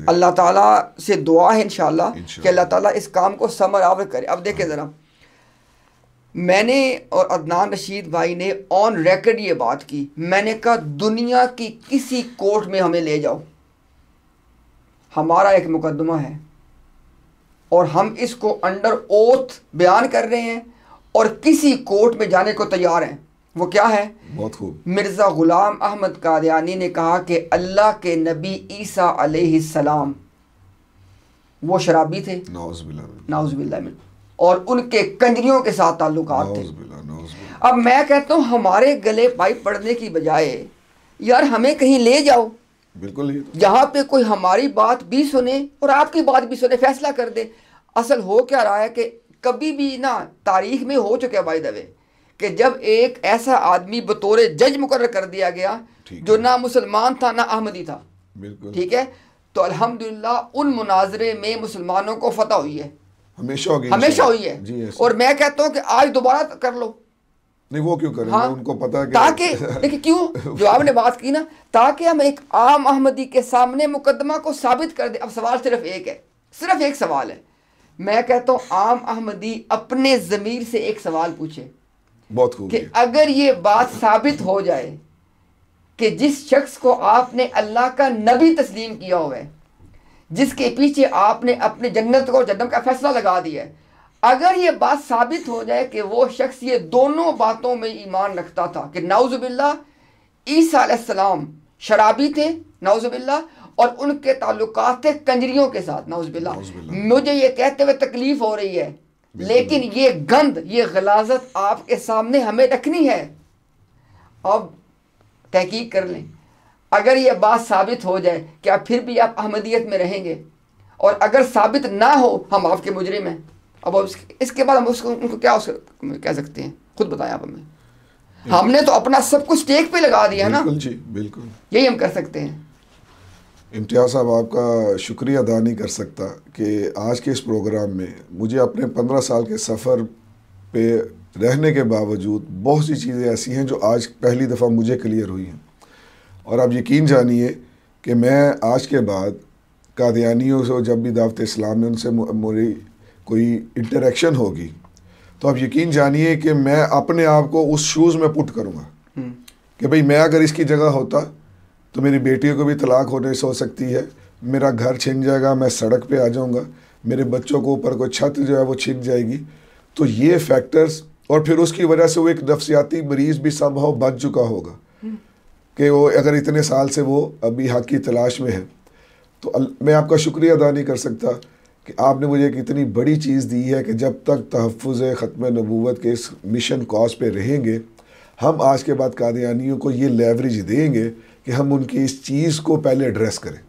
अल्लाह ताला से दुआ है इंशाअल्लाह कि अल्लाह ताला इस काम को समर आवर करे। अब देखें ज़रा, मैंने और अदनान रशीद भाई ने ऑन रिकॉर्ड ये बात की, मैंने कहा दुनिया की किसी कोर्ट में हमें ले जाओ, हमारा एक मुकदमा है और हम इसको अंडर ओथ बयान कर रहे हैं और किसी कोर्ट में जाने को तैयार हैं। वो क्या है? बहुत खूब। मिर्ज़ा गुलाम अहमद कादियानी ने कहा कि अल्लाह के नबी ईसा अलैहिस्सलाम वो शराबी थे, नाउज़ुबिल्लाह मिन, और उनके कंजरियों के साथ ताल्लुकात थे। अब मैं कहता हूँ हमारे गले पाइप पड़ने की बजाय यार हमें कहीं ले जाओ, बिल्कुल जहाँ पे कोई हमारी बात भी सुने और आपकी बात भी सुने, फैसला कर दे। असल हो क्या रहा है कि कभी भी ना तारीख में हो चुका है बाय द वे कि जब एक ऐसा आदमी बतौर जज मुकर्रर कर दिया गया जो ना मुसलमान था ना अहमदी था, ठीक है, तो अल्हम्दुलिल्लाह उन मुनाजरे में मुसलमानों को फतह हुई है, हमेशा हुई है। और मैं कहता हूँ कि आज दोबारा कर लो। नहीं वो क्यों करेंगे? हाँ, उनको पता है कि ताकि देखिए क्यों जो आपने बात की ना, ताकि हम एक आम अहमदी के सामने मुकदमा को साबित कर दे। अब सवाल सिर्फ एक है, सिर्फ एक सवाल है। मैं कहता हूँ आम अहमदी अपने ज़मीर से एक सवाल पूछे, बहुत खूब, कि अगर ये बात साबित हो जाए कि जिस शख्स को आपने अल्लाह का नबी तस्लीम किया हुआ है, जिसके पीछे आपने अपने जन्नत को जन्नत का फैसला लगा दिया है, अगर ये बात साबित हो जाए कि वो शख्स ये दोनों बातों में ईमान रखता था कि नाउज़ुबिल्लाह ईसा अलैहिस्सलाम शराबी थे, नाउज़ुबिल्लाह, और उनके ताल्लुकात थे कंजरियों के साथ, नाउज़ुबिल्लाह, मुझे ये कहते हुए तकलीफ हो रही है, लेकिन ये गंद, ये गलाजत आपके सामने हमें रखनी है। अब तहकीक कर लें, अगर ये बात साबित हो जाए क्या फिर भी आप अहमदियत में रहेंगे? और अगर साबित ना हो हम आपके मुजरिम हैं। अब इसके बाद हम उसको उनको क्या कह सकते हैं? खुद बताएं आप हमें। हमने तो अपना सब कुछ स्टेक पे लगा दिया ना। बिल्कुल जी, बिल्कुल, यही हम कर सकते हैं। इम्तियाज़ साहब आपका शुक्रिया अदा नहीं कर सकता कि आज के इस प्रोग्राम में मुझे अपने 15 साल के सफ़र पे रहने के बावजूद बहुत सी चीज़ें ऐसी हैं जो आज पहली दफ़ा मुझे क्लियर हुई हैं। और आप यकीन जानिए कि मैं आज के बाद कादियानियों से जब भी दावत इस्लाम में उनसे मेरी कोई इंटरेक्शन होगी तो आप यकीन जानिए कि मैं अपने आप को उस शूज़ में पुट करूँगा कि भाई मैं अगर इसकी जगह होता तो मेरी बेटियों को भी तलाक होने से हो सकती है, मेरा घर छिन जाएगा, मैं सड़क पे आ जाऊँगा, मेरे बच्चों को ऊपर कोई छत जो है वो छिन जाएगी। तो ये फैक्टर्स, और फिर उसकी वजह से वो एक नफ्सियाती मरीज़ भी संभव बच चुका होगा। कि वो अगर इतने साल से वो अभी हक़ की तलाश में है, तो मैं आपका शुक्रिया अदा नहीं कर सकता कि आपने मुझे एक इतनी बड़ी चीज़ दी है कि जब तक तहफ़्फ़ुज़ ख़त्म नबूवत के इस मिशन कॉज पे रहेंगे, हम आज के बाद कादियानियों को ये लेवरेज देंगे कि हम उनकी इस चीज़ को पहले एड्रेस करें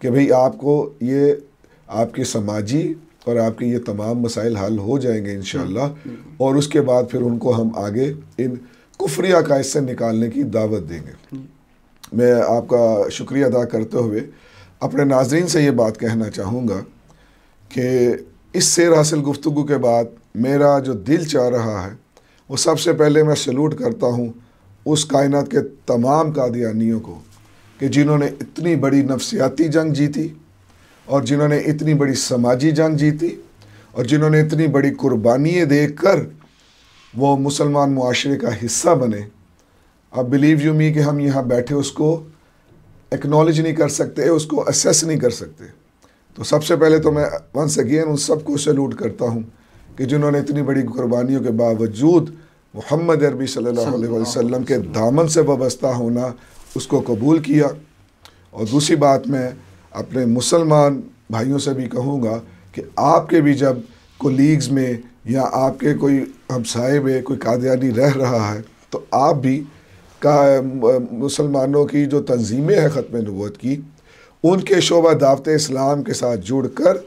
कि भाई आपको ये आपके समाजी और आपके ये तमाम मसाइल हल हो जाएंगे इंशाअल्लाह, और उसके बाद फिर उनको हम आगे इन कुफ्री अकायद से निकालने की दावत देंगे। मैं आपका शुक्रिया अदा करते हुए अपने नाज़रीन से ये बात कहना चाहूँगा कि इस सैर हासिल गुफ्तगू के बाद मेरा जो दिल चाह रहा है वो सबसे पहले मैं सैल्यूट करता हूँ उस कायनात के तमाम कादियानियों को कि जिन्होंने इतनी बड़ी नफ्सियाती जंग जीती, और जिन्होंने इतनी बड़ी समाजी जंग जीती, और जिन्होंने इतनी बड़ी कुर्बानियाँ देकर वो मुसलमान मुआशरे का हिस्सा बने। अब बिलीव यू मी कि हम यहाँ बैठे उसको एक्नॉलेज नहीं कर सकते, उसको असेस नहीं कर सकते। तो सबसे पहले तो मैं वंस अगेन उन सबको सैल्यूट करता हूँ कि जिन्होंने इतनी बड़ी कुर्बानियों के बावजूद मोहम्मद अरबी सल्लल्लाहु अलैहि वसल्लम के दामन से वाबस्ता होना उसको कबूल किया। और दूसरी बात, मैं अपने मुसलमान भाइयों से भी कहूँगा कि आपके भी जब कोलीग्स में या आपके कोई हमसाए में कोई कादियानी रह रहा है, तो आप भी मुसलमानों की जो तंजीमें हैं ख़त्म नबूवत की, उनके शोबा दावत इस्लाम के साथ जुड़कर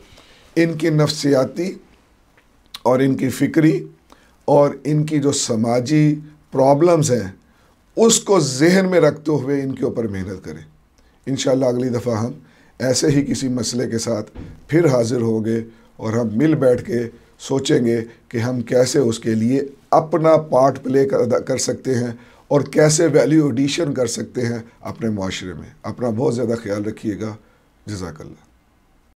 इनकी नफ्सियाती और इनकी फ़िक्री और इनकी जो समाजी प्रॉब्लम्स हैं उसको जहन में रखते हुए इनके ऊपर मेहनत करें। इंशाअल्लाह अगली दफ़ा हम ऐसे ही किसी मसले के साथ फिर हाज़िर होंगे और हम मिल बैठ के सोचेंगे कि हम कैसे उसके लिए अपना पार्ट प्ले कर सकते हैं और कैसे वैल्यू एडिशन कर सकते हैं अपने मुआशरे में। अपना बहुत ज़्यादा ख्याल रखिएगा। जज़ाकल्लाह।